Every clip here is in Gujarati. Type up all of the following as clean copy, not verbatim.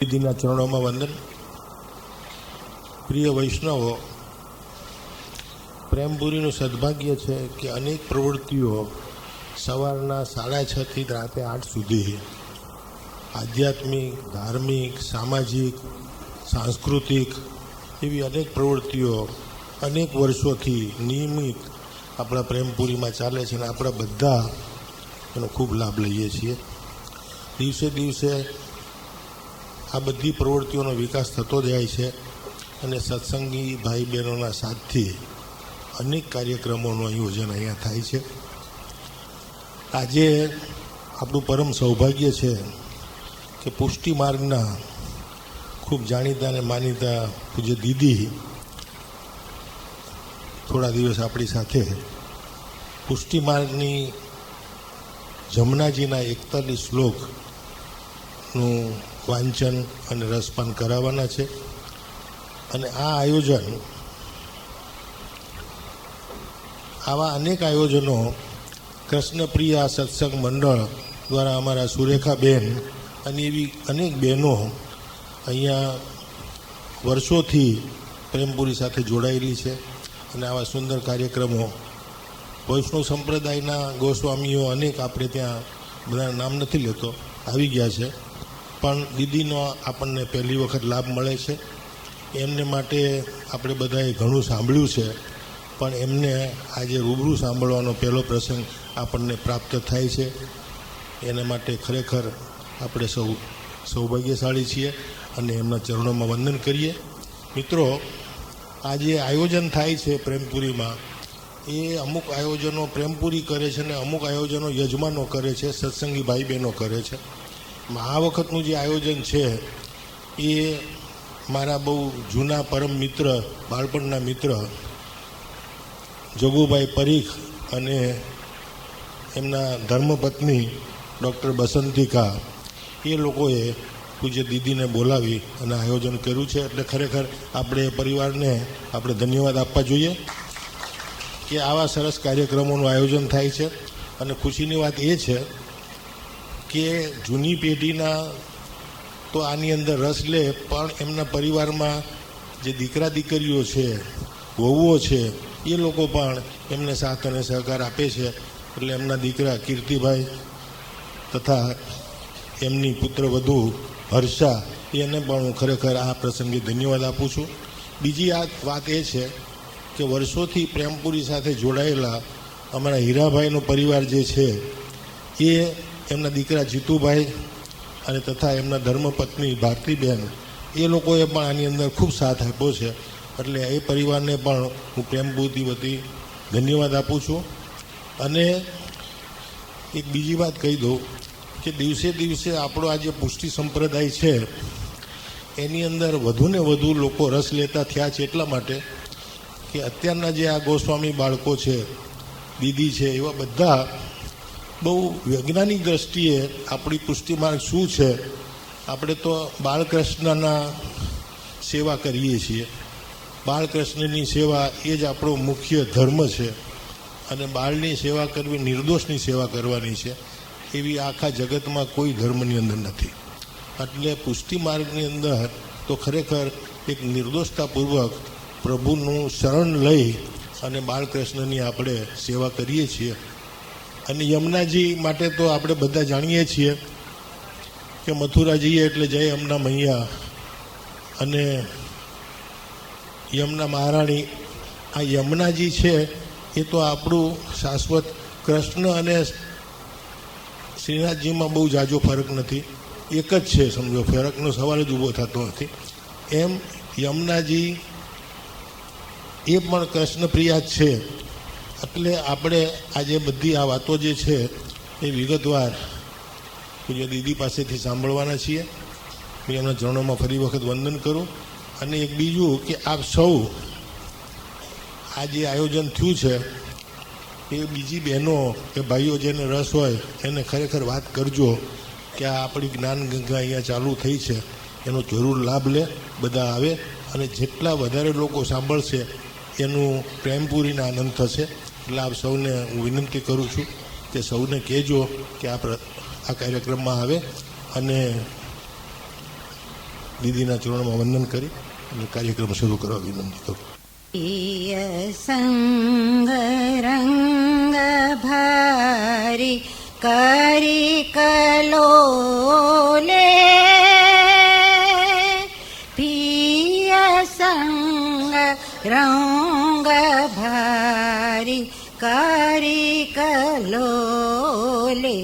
દીદીના ચરણોમાં વંદન. પ્રિય વૈષ્ણવો, પ્રેમપુરીનું સદભાગ્ય છે કે અનેક પ્રવૃત્તિઓ સવારના 6:30 થી રાતે 8 સુધી આધ્યાત્મિક, ધાર્મિક, સામાજિક, સાંસ્કૃતિક એવી અનેક પ્રવૃત્તિઓ અનેક વર્ષોથી નિયમિત આપણા પ્રેમપુરીમાં ચાલે છે અને આપણે બધા એનો ખૂબ લાભ લઈએ છીએ. દિવસે દિવસે આ બધી પ્રવૃત્તિઓનો વિકાસ થતો જાય છે અને સત્સંગી ભાઈ બહેનોના સાથથી અનેક કાર્યક્રમોનું આયોજન અહીંયા થાય છે. આજે આપણું પરમ સૌભાગ્ય છે કે પુષ્ટિ માર્ગના ખૂબ જાણીતા અને માનીતા પૂજ્ય દીદી થોડા દિવસ આપણી સાથે પુષ્ટિ માર્ગની જમનાજીના 41 શ્લોકનું વાંચન અને રસપાન કરાવવાના છે. અને આ આયોજન, આવા અનેક આયોજનો કૃષ્ણપ્રિયા સત્સંગ મંડળ દ્વારા અમારા સુરેખાબેન અને એવી અનેક બહેનો અહીંયા વર્ષોથી પ્રેમપુરી સાથે જોડાયેલી છે. અને આવા સુંદર કાર્યક્રમો વૈષ્ણવ સંપ્રદાયના ગોસ્વામીઓ અનેક આપણે ત્યાં બધા નામ નથી લેતો આવી ગયા છે, પણ દીદીનો આપણને પહેલી વખત લાભ મળે છે. એમને માટે આપણે બધાએ ઘણું સાંભળ્યું છે, પણ એમને આજે રૂબરૂ સાંભળવાનો પહેલો પ્રસંગ આપણને પ્રાપ્ત થાય છે. એના માટે ખરેખર આપણે સૌ સૌભાગ્યશાળી છીએ અને એમના ચરણોમાં વંદન કરીએ. મિત્રો, આ જે આયોજન થાય છે પ્રેમપુરીમાં, એ અમુક આયોજનો પ્રેમપુરી કરે છે અને અમુક આયોજનો યજમાનો કરે છે, સત્સંગી ભાઈ બહેનો કરે છે. આ વખતનું જે આયોજન છે એ મારા બહુ જૂના પરમ મિત્ર, બાળપણના મિત્ર જગુભાઈ પરીખ અને એમના ધર્મપત્ની ડૉક્ટર બસંતિકા, એ લોકોએ પૂજ્ય દીદીને બોલાવી અને આયોજન કર્યું છે. એટલે ખરેખર આપણે પરિવારને આપણે ધન્યવાદ આપવા જોઈએ કે આવા સરસ કાર્યક્રમોનું આયોજન થાય છે. અને ખુશીની વાત એ છે કે જૂની પેઢીના તો આની અંદર રસ લે, પણ એમના પરિવારમાં જે દીકરા દીકરીઓ છે, વહુઓ છે, એ લોકો પણ એમને સાથ અને સહકાર આપે છે. એટલે એમના દીકરા કીર્તિભાઈ તથા એમની પુત્રવધુ હર્ષા, એને પણ હું ખરેખર આ પ્રસંગે ધન્યવાદ આપું છું. બીજી આ વાત એ છે કે વર્ષોથી પ્રેમપુરી સાથે જોડાયેલા અમારા હીરાભાઈનો પરિવાર જે છે એ એમના દીકરા જીતુભાઈ અને તથા એમના ધર્મપત્ની ભારતીબેન, એ લોકોએ પણ આની અંદર ખૂબ સાથ આપ્યો છે. એટલે એ પરિવારને પણ હું પ્રેમપુરી વતી ધન્યવાદ આપું છું. અને એક બીજી વાત કહી દઉં કે દિવસે દિવસે આપણો આ જે પુષ્ટિ સંપ્રદાય છે એની અંદર વધુને વધુ લોકો રસ લેતા થયા છે, એટલા માટે કે અત્યારના જે આ ગોસ્વામી બાળકો છે, દીદી છે, એવા બધા બહુ વૈજ્ઞાનિક દ્રષ્ટિએ આપણી પુષ્ટિ માર્ગ શું છે, આપણે તો બાળકૃષ્ણના સેવા કરીએ છીએ. બાળકૃષ્ણની સેવા એ જ આપણો મુખ્ય ધર્મ છે અને બાળની સેવા કરવી નિર્દોષની સેવા કરવાની છે. એવી આખા જગતમાં કોઈ ધર્મની અંદર નથી. એટલે પુષ્ટિ માર્ગની અંદર તો ખરેખર એક નિર્દોષતાપૂર્વક પ્રભુનું શરણ લઈ અને બાળકૃષ્ણની આપણે સેવા કરીએ છીએ. અને યમુનાજી માટે તો આપણે બધા જાણીએ છીએ કે મથુરા જઈએ એટલે જય યમુના મૈયા અને યમુના મહારાણી. આ યમુનાજી છે એ તો આપણું શાશ્વત કૃષ્ણ અને શ્રીનાથજીમાં બહુ જાજો ફરક નથી, એક જ છે. સમજો, ફરકનો સવાલ જ ઊભો થતો નથી. એમ યમુનાજી એ પણ કૃષ્ણ પ્રિયા જ છે. એટલે આપણે આજે બધી આ વાતો જે છે એ વિગતવાર પૂજ્ય દીદી પાસેથી સાંભળવાના છીએ. હું એમના ચરણોમાં ફરી વખત વંદન કરું. અને એક બીજું કે આપ સૌ આ જે આયોજન થયું છે એ બીજી બહેનો કે ભાઈઓ જેને રસ હોય એને ખરેખર વાત કરજો કે આ આપણી જ્ઞાન ગંગા અહીંયા ચાલુ થઈ છે, એનો જરૂર લાભ લે, બધા આવે. અને જેટલા વધારે લોકો સાંભળશે એનું પ્રેમપૂરીને આનંદ થશે. એટલે આપ સૌને હું વિનંતી કરું છું કે સૌને કહેજો કે આ કાર્યક્રમમાં આવે અને દીદીના ચરણોમાં વંદન કરી અને કાર્યક્રમ શરૂ કરવા વિનંતી કરું. સંગ રંગ ભારી કરી કલોલે પિય સંગ રંગ ભારી કરી કલોલે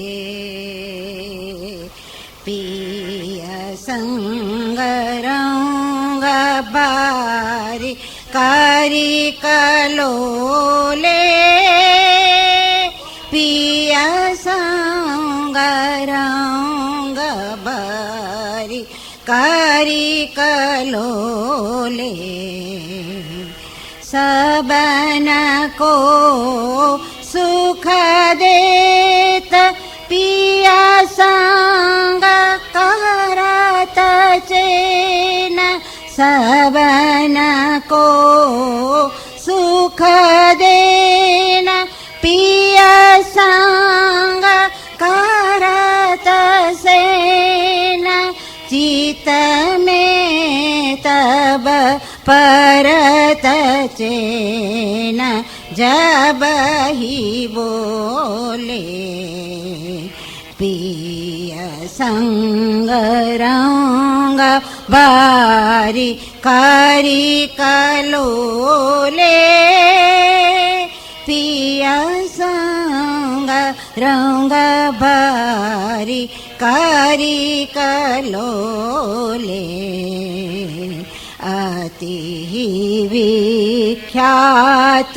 પિય સંગ રંગ ભારી કરી કલોલે પિયા સંગ રંગ બારી કરી કલોલે सबन को सुख देत पिया संग करत चेन सबन को सुख देन पिया संग करत सेन चित में तब परत चेन जब ही बोले पिया संग रंग बारी करी कलोले पिया संग रंग बारी करी कलोले अति विख्यात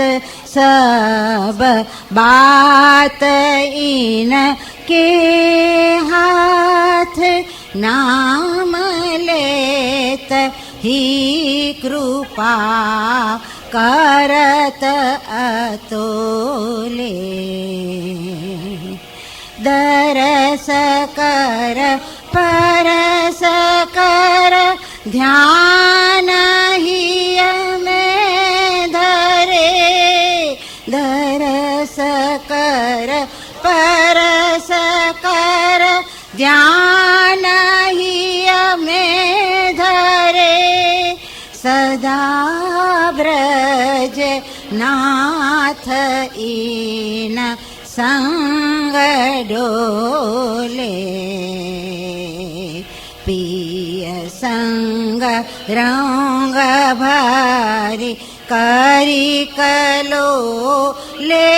सब बात इन के हाथ नाम लेत ही कृपा करत अतोले दरस कर परस कर ध्यान ही में धरे दरस कर परस कर ध्यान ही में धरे सदा ब्रज नाथ इन संग डोले पिय संग रंग भारी करी कलोले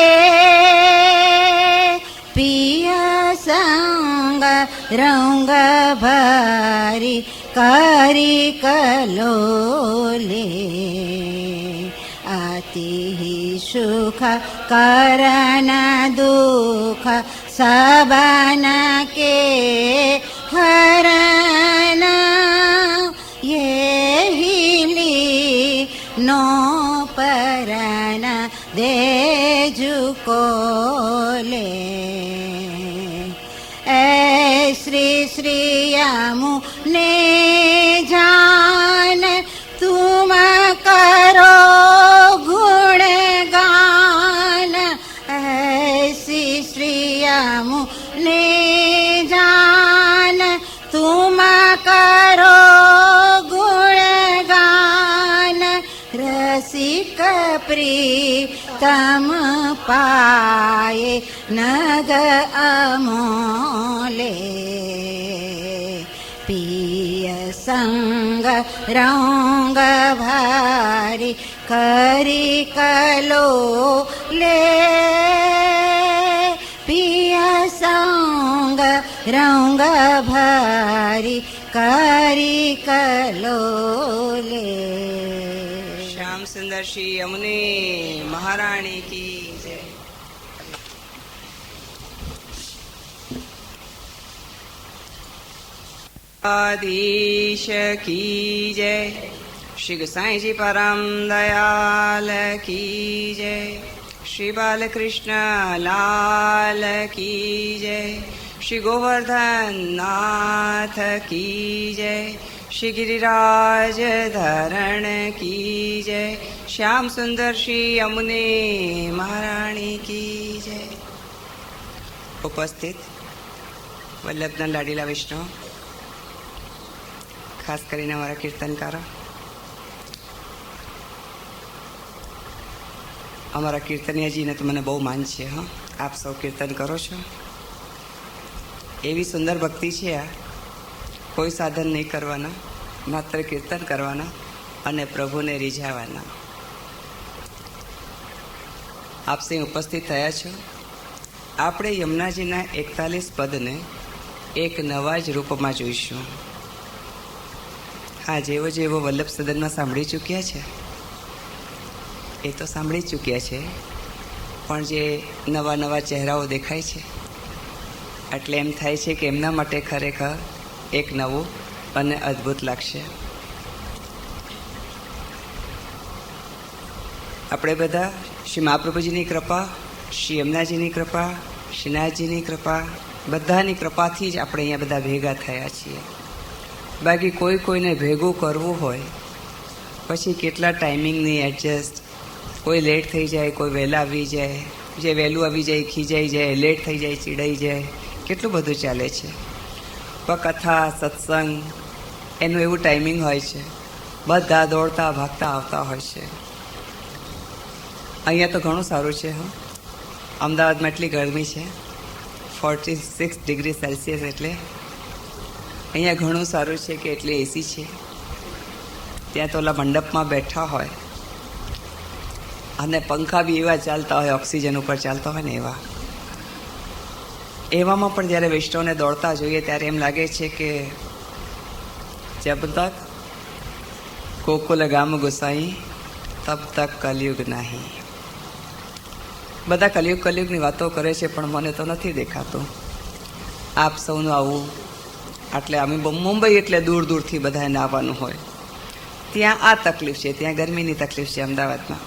पिय संग रंग भारी करी कलोले अति सुख करन दुख सबन के हरन ये हिली नो परन दे जुकोले ऐ श्री श्री यमु ने जान तुम करो गुणगान ऐसी श्री यमु ने जान तुम करो गुणगान रसिक प्रीतम पाए नग अमोले पिय संग रंग भारी करी कलोले पिय संग रंग भारी करी कलोले. श्याम सुंदर श्री यमुने महारानी की जय. आदीश की जय. श्री गोसाई जी परम दयाल की जय. श्री बालकृष्ण लाल की जय. श्री गोवर्धन नाथ की जय. श्री गिरिराज धरण की जय. श्याम सुंदर श्री यमुने महारानी की जय. उपस्थित वल्लभधन लाडीला विष्णु ખાસ કરીને અમારા કીર્તનકારો, અમારા કીર્તનિયાજીને તો મને બહુ માન છે. હા, આપ સૌ કીર્તન કરો છો, એવી સુંદર ભક્તિ છે આ. કોઈ સાધન નહીં કરવાના, માત્ર કીર્તન કરવાના અને પ્રભુને રીઝાવાના. આપ સૌ ઉપસ્થિત થયા છો. આપણે યમુનાજીના 41 પદને એક નવા જ રૂપમાં જોઈશું. હા, જેવો જેવો વલ્લભ સદનમાં સાંભળી ચૂક્યા છે એ તો સાંભળી ચૂક્યા છે, પણ જે નવા નવા ચહેરાઓ દેખાય છે એટલે એમ થાય છે કે એમના માટે ખરેખર એક નવું અને અદ્ભુત લાગશે. આપણે બધા શ્રી મહાપ્રભુજીની કૃપા, શ્રી યમુનાજીની કૃપા, શ્રીનાથજીની કૃપા, બધાની કૃપાથી જ આપણે અહીંયા બધા ભેગા થયા છીએ. બાકી કોઈને ભેગું કરવું હોય પછી કેટલા ટાઈમિંગની એડજસ્ટ, કોઈ લેટ થઈ જાય, કોઈ વહેલા આવી જાય, જે વહેલું આવી જાય ખીજાઈ જાય, લેટ થઈ જાય ચીડાઈ જાય, કેટલું બધું ચાલે છે. પણ કથા સત્સંગ એનું એવું ટાઈમિંગ હોય છે, બધા દોડતા ભાગતા આવતા હોય છે. અહીંયા તો ઘણું સારું છે. હા, અમદાવાદમાં એટલી ગરમી છે, 46 ડિગ્રી સેલ્સિયસ, એટલે અહીંયા ઘણું સારું છે કે એટલે એસી છે. ત્યાં તો ઓલા મંડપમાં બેઠા હોય અને પંખા બી એવા ચાલતા હોય, ઓક્સિજન ઉપર ચાલતા હોય ને એવા. એવામાં પણ જ્યારે વૈષ્ણવને દોડતા જોઈએ ત્યારે એમ લાગે છે કે જબ તક ગોકુલ ગામ ગુસાઈ તબ તક કલયુગ નહીં. બધા કલયુગની વાતો કરે છે પણ મને તો નથી દેખાતું. આપ સૌનું આવું, એટલે અમે મુંબઈ એટલે દૂર દૂરથી બધાને આવવાનું હોય, ત્યાં આ તકલીફ છે, ત્યાં ગરમીની તકલીફ છે. અમદાવાદમાં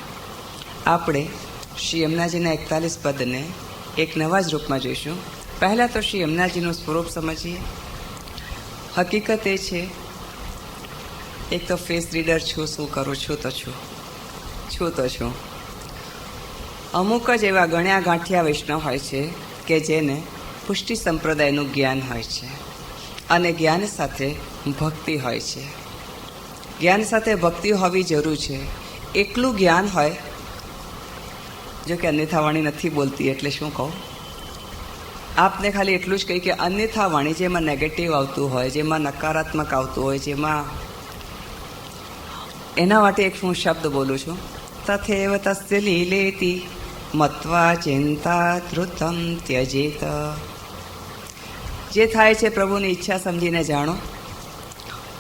આપણે શ્રી યમુનાજીના 41 પદને એક નવા જ રૂપમાં જોઈશું. પહેલાં તો શ્રી યમુનાજીનું સ્વરૂપ સમજીએ. હકીકત એ છે, એક તો ફેસ રીડર છું, શું કરું છું તો છું. અમુક જ એવા ગણ્યા ગાંઠિયા વૈષ્ણવ હોય છે કે જેને પુષ્ટિ સંપ્રદાયનું જ્ઞાન હોય છે અને જ્ઞાન સાથે ભક્તિ હોય છે. જ્ઞાન સાથે ભક્તિ હોવી જરૂર છે. એકલું જ્ઞાન હોય, જો કે અન્યથા વાણી નથી બોલતી એટલે શું કહું, આપને ખાલી એટલું જ કહી કે અન્યથા વાણી જેમાં નેગેટિવ આવતું હોય, જેમાં નકારાત્મક આવતું હોય, જેમાં, એના માટે એક હું શબ્દ બોલું છું. તથેવ તસ્ય લીલેતી મત્વા ચિંતા ધૃતમ ત્યજેત. જે થાય છે પ્રભુની ઈચ્છા સમજીને જાણો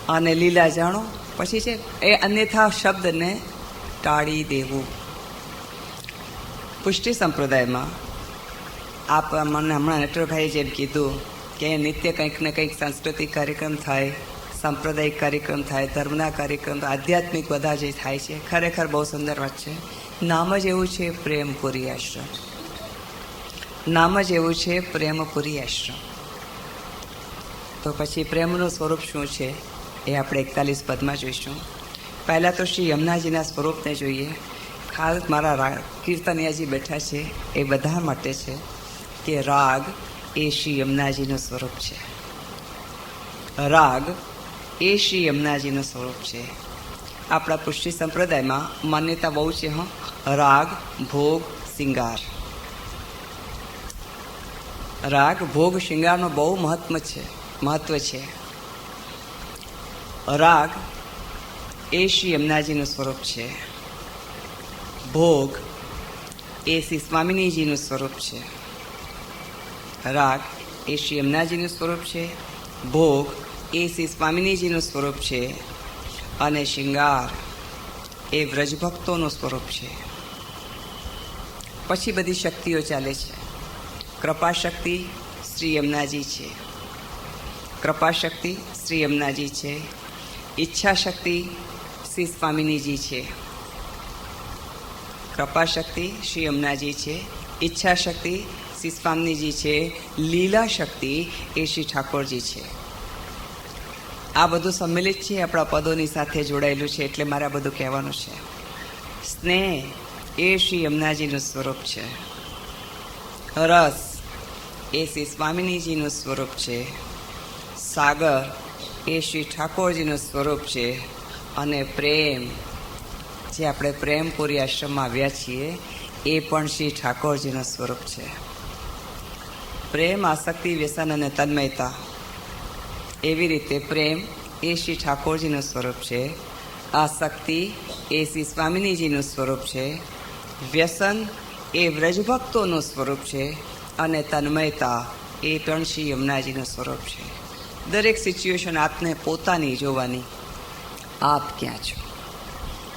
અને લીલા જાણો. પછી છે એ અન્યથા શબ્દને ટાળી દેવું. પુષ્ટિ સંપ્રદાયમાં આપ મને હમણાં નટવરભાઈએ જેમ કીધું કે નિત્ય કંઈક ને કંઈક સાંસ્કૃતિક કાર્યક્રમ થાય, સાંપ્રદાયિક કાર્યક્રમ થાય, ધર્મના કાર્યક્રમ, આધ્યાત્મિક બધા જે થાય છે, ખરેખર બહુ સુંદર વાત છે. નામ જ એવું છે પ્રેમપુરી આશ્રમ. નામ જ એવું છે પ્રેમપુરી આશ્રમ. તો પછી પ્રેમનું સ્વરૂપ શું છે એ આપણે 41 પદમાં જોઈશું. પહેલાં તો શ્રી યમુનાજીના સ્વરૂપને જોઈએ. ખાસ મારા કીર્તનિયાજી બેઠા છે એ બધા માટે છે કે રાગ એ શ્રી યમુનાજીનું સ્વરૂપ છે. રાગ એ શ્રી યમુનાજીનું સ્વરૂપ છે. આપણા પુષ્ટિ સંપ્રદાયમાં માન્યતા બહુ છે. રાગ, ભોગ, શિંગાર. રાગ, ભોગ, શિંગારનો બહુ મહત્વ છે. રાગ એ શ્રી યમુનાજીનું સ્વરૂપ છે. ભોગ એ શ્રી સ્વામિનીજીનું સ્વરૂપ છે. રાગ એ શ્રી યમુનાજીનું સ્વરૂપ છે. ભોગ એ શ્રી સ્વામિનીજીનું સ્વરૂપ છે. અને શિંગાર એ વ્રજભક્તોનું સ્વરૂપ છે. પછી બધી શક્તિઓ ચાલે છે. કૃપા શક્તિ શ્રી યમુનાજી છે. કૃપા શક્તિ શ્રી યમુનાજી છે. ઈચ્છા શક્તિ શ્રી સ્વામિનીજી છે. કૃપા શક્તિ શ્રી યમુનાજી છે. ઈચ્છા શક્તિ શ્રી સ્વામિનીજી છે. લીલા શક્તિ એ શ્રી ઠાકોરજી છે. આ બધું સંમિલિત છે, આપણા પદોની સાથે જોડાયેલું છે, એટલે મારે આ બધું કહેવાનું છે. સ્નેહ એ શ્રી યમુનાજીનું સ્વરૂપ છે. રસ એ શ્રી સ્વામિનીજીનું સ્વરૂપ છે. સાગર એ શ્રી ઠાકોરજીનું સ્વરૂપ છે. અને પ્રેમ, જે આપણે પ્રેમપુરી આશ્રમમાં આવ્યા છીએ, એ પણ શ્રી ઠાકોરજીનું સ્વરૂપ છે. પ્રેમ, આસક્તિ, વ્યસન અને તન્મયતા, એવી રીતે પ્રેમ એ શ્રી ઠાકોરજીનું સ્વરૂપ છે. આસક્તિ એ શ્રી સ્વામિનીજીનું સ્વરૂપ છે. વ્યસન એ વ્રજભક્તોનું સ્વરૂપ છે. અને તન્મયતા એ પણ શ્રી યમુનાજીનું સ્વરૂપ છે. દરેક સિચ્યુએશન આપને પોતાની જોવાની, આપ ક્યાં છો,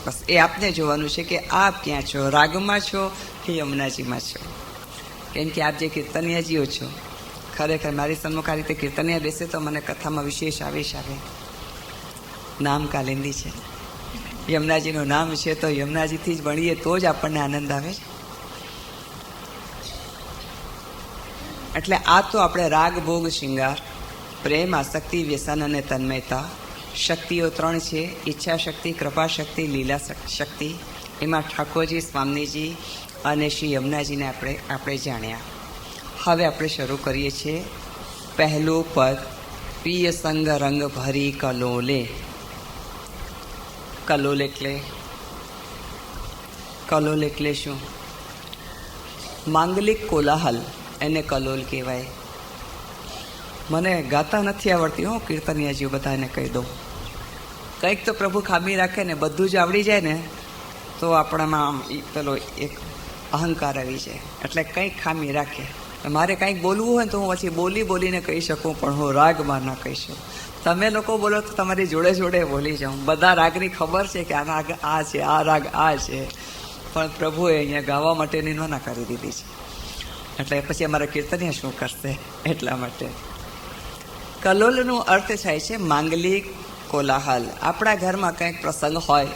બસ એ આપને જોવાનું છે કે આપ ક્યાં છો, રાગમાં છો કે યમુનાજીમાં છો. કેમ કે આપ જે કીર્તનિયાજીઓ છો, ખરેખર મારી સન્મુખ આ રીતે કીર્તનિયા બેસે તો મને કથામાં વિશેષ આવેશ આવે. નામ કાલિંદી છે, યમુનાજીનું નામ છે, તો યમુનાજીથી જ ભણીએ તો જ આપણને આનંદ આવે. એટલે આ તો આપણે રાગ, ભોગ, શૃંગાર, પ્રેમ, આસક્તિ, વ્યસન અને તન્મયતા, શક્તિઓ 3 છે: ઈચ્છા શક્તિ, કૃપા શક્તિ, લીલા શક્તિ. એમાં ઠાકોરજી, સ્વામીજી અને શ્રી યમુનાજીને આપણે જાણ્યા. હવે આપણે શરૂ કરીએ છીએ પહેલું પદ: પ્રિય સંગ રંગ ભરી કલોલે. કલોલ એટલે શું? માંગલિક કોલાહલ, એને કલોલ કહેવાય. મને ગાતા નથી આવડતી હો, કીર્તનિયાજીઓ બધાને કહી દઉં. કંઈક તો પ્રભુ ખામી રાખે ને, બધું જ આવડી જાય ને તો આપણામાં આમ પેલો એક અહંકાર આવી જાય. એટલે કંઈક ખામી રાખે. મારે કંઈક બોલવું હોય ને તો હું પછી બોલીને કહી શકું, પણ હું રાગમાં ના કહી શકું. તમે લોકો બોલો તો તમારી જોડે જોડે બોલી જાઉં. બધા રાગની ખબર છે કે આ રાગ આ છે, આ રાગ આ છે, પણ પ્રભુએ અહીંયા ગાવા માટેની ના કરી દીધી છે. એટલે પછી અમારા કીર્તનિયા શું કરશે? એટલા માટે કલોલનો અર્થ થાય છે માંગલિક કોલાહલ. આપણા ઘરમાં કંઈક પ્રસંગ હોય,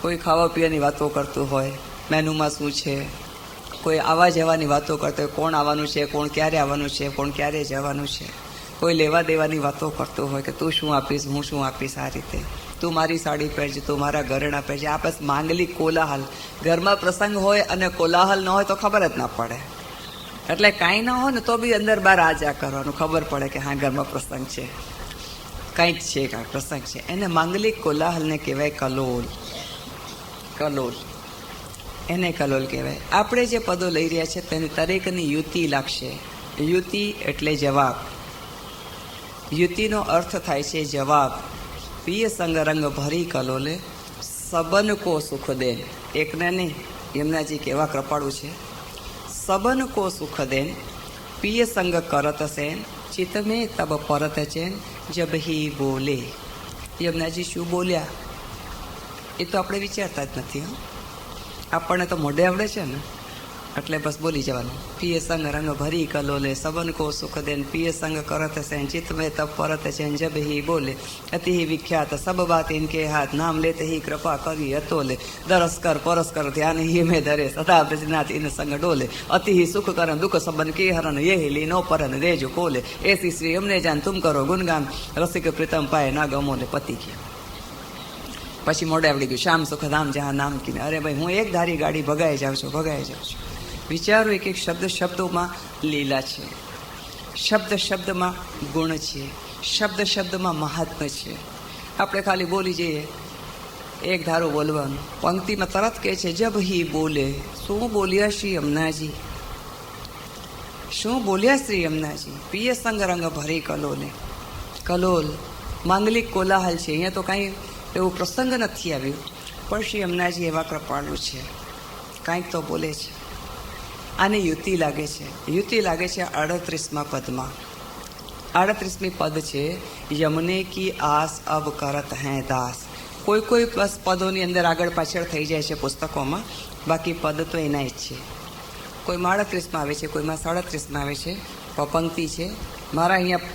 કોઈ ખાવા પીવાની વાતો કરતું હોય, મેનુમાં શું છે, કોઈ આવવા જવાની વાતો કરતો હોય, કોણ આવવાનું છે, કોણ ક્યારે આવવાનું છે, કોણ ક્યારે જવાનું છે, કોઈ લેવા દેવાની વાતો કરતો હોય કે તું શું આપીશ, હું શું આપીશ, આ રીતે તું મારી સાડી પહેરજે, તું મારા ઘરેણા પહેરજે. આ બસ માંગલિક કોલાહલ. ઘરમાં પ્રસંગ હોય અને કોલાહલ ન હોય તો ખબર જ ના પડે. એટલે કાંઈ ના હોય ને તો બી અંદર બહાર આ જા કરવાનું, ખબર પડે કે હા ઘરમાં પ્રસંગ છે, કંઈક છે, કાંઈક પ્રસંગ છે. એને માંગલિક કોલાહલને કહેવાય કલોલ. એને કલોલ કહેવાય. આપણે જે પદો લઈ રહ્યા છે તેની દરેકની યુતિ લાગશે. યુતિ એટલે જવાબ. યુતિનો અર્થ થાય છે જવાબ. પ્રિય સંગ રંગ ભરી કલોલે, સબન કો સુખ દે. એકને નહીં, યમુનાજી કેવા કૃપાળુ છે. સબન કો સુખ દેન, પ્રિય સંગ કરત સેન, ચિત્ત મેં તબ પરત ચેન, જબ હી બોલે. યમુનાજી શું બોલ્યા એ તો આપણે વિચારતા જ નથી. આપણને તો મોઢે આવડે છે ને, એટલે બસ બોલી જવાનું. પ્રિય સંગ રંગ ભરી કલોલે, સબન કો સુખ દેન, પ્રિય સંગ કરત સેન, ચિત્ત મેં તબ પરત ચેન, જબ હી બોલે. અતિ ही विख्यात सब बात इनके हाथ, नाम लेते ही कृपा करी अतोले. दरस कर परस कर ध्यान ही में धरे, सदा ब्रजनाथ इन संग डोले. अति ही सुख करन दुख सबन के हरन, ये ही लीनो परन रेजो कोले. ऐसी श्री यमुने जान तुम करो गुणगान, रसिक प्रीतम पाए ना गमो ने पति के. પછી મોડે આવડી ગયું શ્યામ સુખધામ જ્યાં નામ કીને. અરે ભાઈ, હું એક ધારી ગાડી ભગાઈ જાઉં છું. વિચારો, એક એક શબ્દોમાં લીલા છે, શબ્દમાં ગુણ છે, શબ્દમાં મહાત્મ્ય છે. આપણે ખાલી બોલી જઈએ, એક ધારું બોલવાનું. પંક્તિમાં તરત કહે છે જબ હી બોલે. શું બોલ્યા શ્રી યમુનાજી? શું બોલ્યા શ્રી યમુનાજી? પ્રિય સંગ રંગ ભરી કલોલે. કલોલ માંગલિક કોલાહલ છે. અહીંયા તો કાંઈ એવું પ્રસંગ નથી આવ્યું, પણ શ્રી યમુનાજી એવા કૃપાળુ છે, કાંઈક તો બોલે છે. આને યુતિ લાગે છે. યુતિ લાગે છે 38મા પદમાં. 38મી પદ છે યમુને કી આસ અબ કરત હૈ દાસ. કોઈ બસ પદોની અંદર આગળ પાછળ થઈ જાય છે પુસ્તકોમાં, બાકી પદ તો એના જ છે. કોઈમાં 38માં આવે છે, કોઈમાં 37માં આવે છે. પંક્તિ છે મારા અહીંયા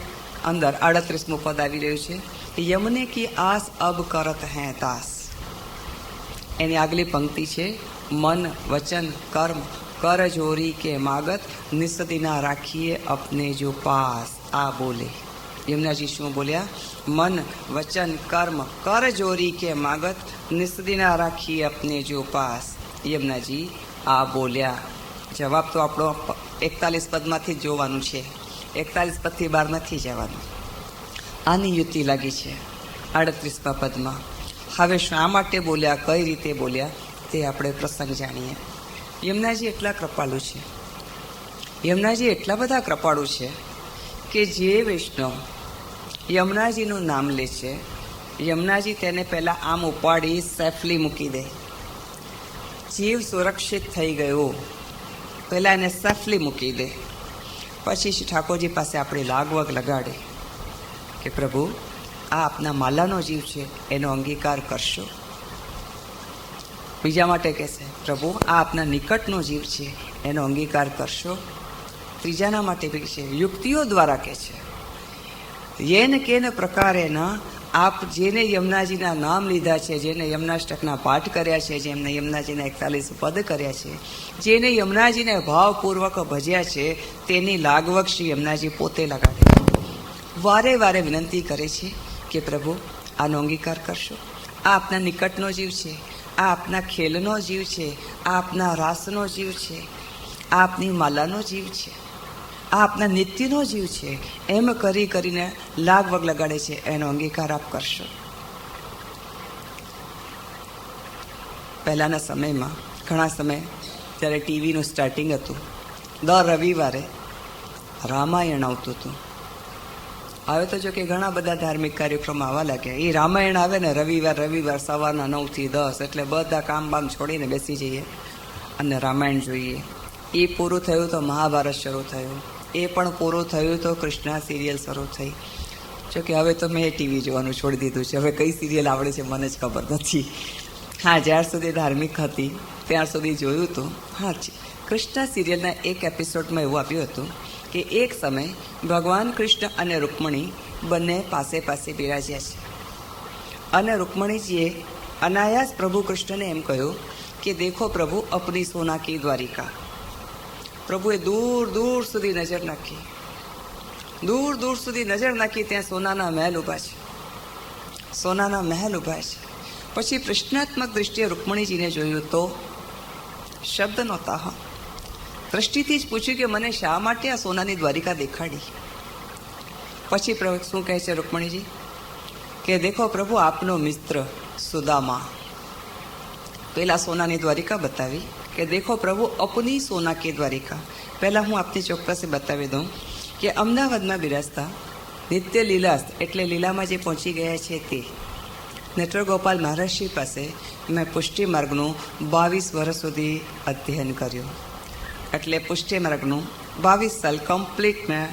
અંદર 38મું પદ આવી રહ્યું છે. યમુને કી આસ અબ કરત હૈ દાસ. એની આગલી પંક્તિ છે મન વચન કર્મ कर जोरी के मागत, निस्दिना राखिए अपने जो पास. आ बोले यमुनाजी શું બોલ્યા? મન વચન કર્મ કર જોરી કે માગત, નિસ્દિના રાખીએ अपने जो पास. યમુનાજી આ બોલ્યા. જવાબ તો આપણો 41 પદમાંથી જ જોવાનું છે, 41 પદથી બહાર નથી જવાનું. આની યુક્તિ લાગી છે 38મા પદમાં. હવે શા માટે બોલ્યા, કઈ રીતે બોલ્યા તે આપણે પ્રસંગ જાણીએ. યમુનાજી એટલા કૃપાળુ છે, યમુનાજી એટલા બધા કૃપાળુ છે કે જે વૈષ્ણવ યમુનાજીનું નામ લે છે, યમુનાજી તેને પહેલાં આમ ઉપાડી સેફલી મૂકી દે. જીવ સુરક્ષિત થઈ ગયો, પહેલાં એને સેફલી મૂકી દે. પછી શ્રી ઠાકોરજી પાસે આપણે લાગવગ લગાડે કે પ્રભુ આ આપના માલાનો જીવ છે, એનો અંગીકાર કરશો. બીજા માટે કહેશે પ્રભુ આ આપના નિકટનો જીવ છે, એનો અંગીકાર કરશો. ત્રીજાના માટે બી છે, યુક્તિઓ દ્વારા કહે છે યેન કેન પ્રકારેના આપ જેને યમુનાજીના નામ લીધા છે, જેને યમુનાષ્ટકના પાઠ કર્યા છે, જેમને યમુનાજીના 41 પદ કર્યા છે, જેને યમુનાજીને ભાવપૂર્વક ભજ્યા છે, તેની લાગવગ શ્રી યમુનાજી પોતે લગાડે. વારે વારે વિનંતી કરે છે કે પ્રભુ આનો અંગીકાર કરશો. આ આપના નિકટનો જીવ છે, આ આપના ખેલનો જીવ છે, આ આપના રાસનો જીવ છે, આ આપની માલાનો જીવ છે, આ આપના નિત્યનો જીવ છે. એમ કરી કરીને લાગવગ લગાડે છે, એનો અંગીકાર આપ કરશો. પહેલાંના સમયમાં ઘણા સમય જ્યારે ટીવીનું સ્ટાર્ટિંગ હતું, દર રવિવારે રામાયણ આવતું હતું. હવે તો જો કે ઘણા બધા ધાર્મિક કાર્યક્રમો આવવા લાગ્યા. એ રામાયણ આવે ને રવિવાર સવારના 9 થી 10 એટલે બધા કામ બામ છોડીને બેસી જઈએ અને રામાયણ જોઈએ. એ પૂરું થયું તો મહાભારત શરૂ થયું, એ પણ પૂરું થયું તો કૃષ્ણા સિરિયલ શરૂ થઈ. જોકે હવે તો મેં ટીવી જોવાનું છોડી દીધું છે. હવે કઈ સિરિયલ આવડે છે મને જ ખબર નથી. હા, જ્યાર સુધી ધાર્મિક હતી ત્યાર સુધી જોયું હતું. હા, કૃષ્ણા સિરિયલના એક એપિસોડમાં એવું આપ્યું હતું કે એક સમય ભગવાન કૃષ્ણ અને રૂકમણી બંને પાસે પાસે બિરાજ્યા છે અને રૂકમણીજીએ અનાયાસ પ્રભુ કૃષ્ણને એમ કહ્યું કે દેખો પ્રભુ અપની સોના કી દ્વારિકા. પ્રભુએ દૂર દૂર સુધી નજર નાખી, દૂર દૂર સુધી નજર નાખી. ત્યાં સોનાના મહેલ ઊભા છે, સોનાના મહેલ ઊભા છે. પછી પ્રશ્નાત્મક દૃષ્ટિએ રૂકમણીજીને જોયું તો શબ્દ નહોતા. હા, દ્રષ્ટિથી જ પૂછ્યું કે મને શા માટે આ સોનાની દ્વારિકા દેખાડી. પછી શું કહે છે રૂકમણીજી કે દેખો પ્રભુ આપનો મિત્ર સુદામા. પહેલાં સોનાની દ્વારિકા બતાવી કે દેખો પ્રભુ અપની સોના કે દ્વારિકા. પહેલાં હું આપને ચોક્કસ બતાવી દઉં કે અમદાવાદમાં બિરાજતા નિત્ય લીલાસ્ત એટલે લીલામાં જે પહોંચી ગયા છે તે નટરગોપાલ મહારાજશ્રી પાસે મેં પુષ્ટિ માર્ગનું 22 વર્ષ સુધી અધ્યયન કર્યું. એટલે પુષ્ટિ માર્ગનું 22 સાલ કમ્પ્લીટ મેં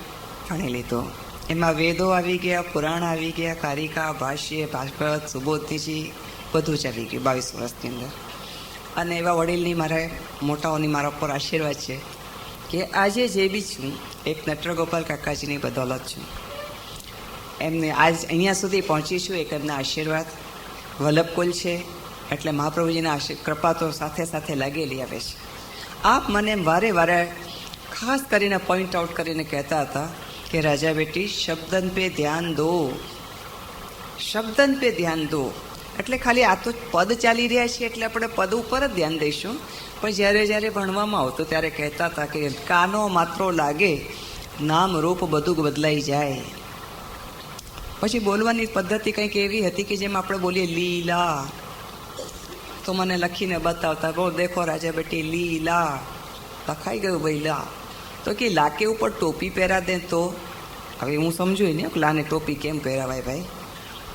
ભણી લીધું. એમાં વેદો આવી ગયા, પુરાણ આવી ગયા, કારિકા, ભાષ્ય, ભાગવત, સુબોધનીજી બધું જ આવી ગયું 22 વર્ષની અંદર. અને એવા વડીલની મારા મોટાઓની મારા ઉપર આશીર્વાદ છે કે આજે જે બી છું એક નટરગોપાલ કાકાજીની બદૌલત છું. એમને આજ અહીંયા સુધી પહોંચી છું એક એમના આશીર્વાદ. વલ્લભકુલ છે એટલે મહાપ્રભુજીના કૃપા તો સાથે સાથે લાગેલી આવે છે. આપ મને વારે વારે ખાસ કરીને પોઈન્ટ આઉટ કરીને કહેતા હતા કે રાજા બેટી શબ્દન પે ધ્યાન દો, શબ્દન પે ધ્યાન દો. એટલે ખાલી આ તો પદ ચાલી રહ્યા છે એટલે આપણે પદ ઉપર જ ધ્યાન દઈશું. પણ જ્યારે જ્યારે ભણવામાં આવતું ત્યારે કહેતા હતા કે કાનો માત્રો લાગે, નામ રૂપ બધું બદલાઈ જાય. પછી બોલવાની પદ્ધતિ કંઈક એવી હતી કે જેમ આપણે બોલીએ લીલા, તો મને લખીને બતાવતા બહુ દેખો રાજા બેટી લીલા લખાઈ ગયું ભાઈ લા. તો કે લાકે ઉપર ટોપી પહેરા દે તો હવે હું સમજું ને લાને ટોપી કેમ પહેરાવાય ભાઈ.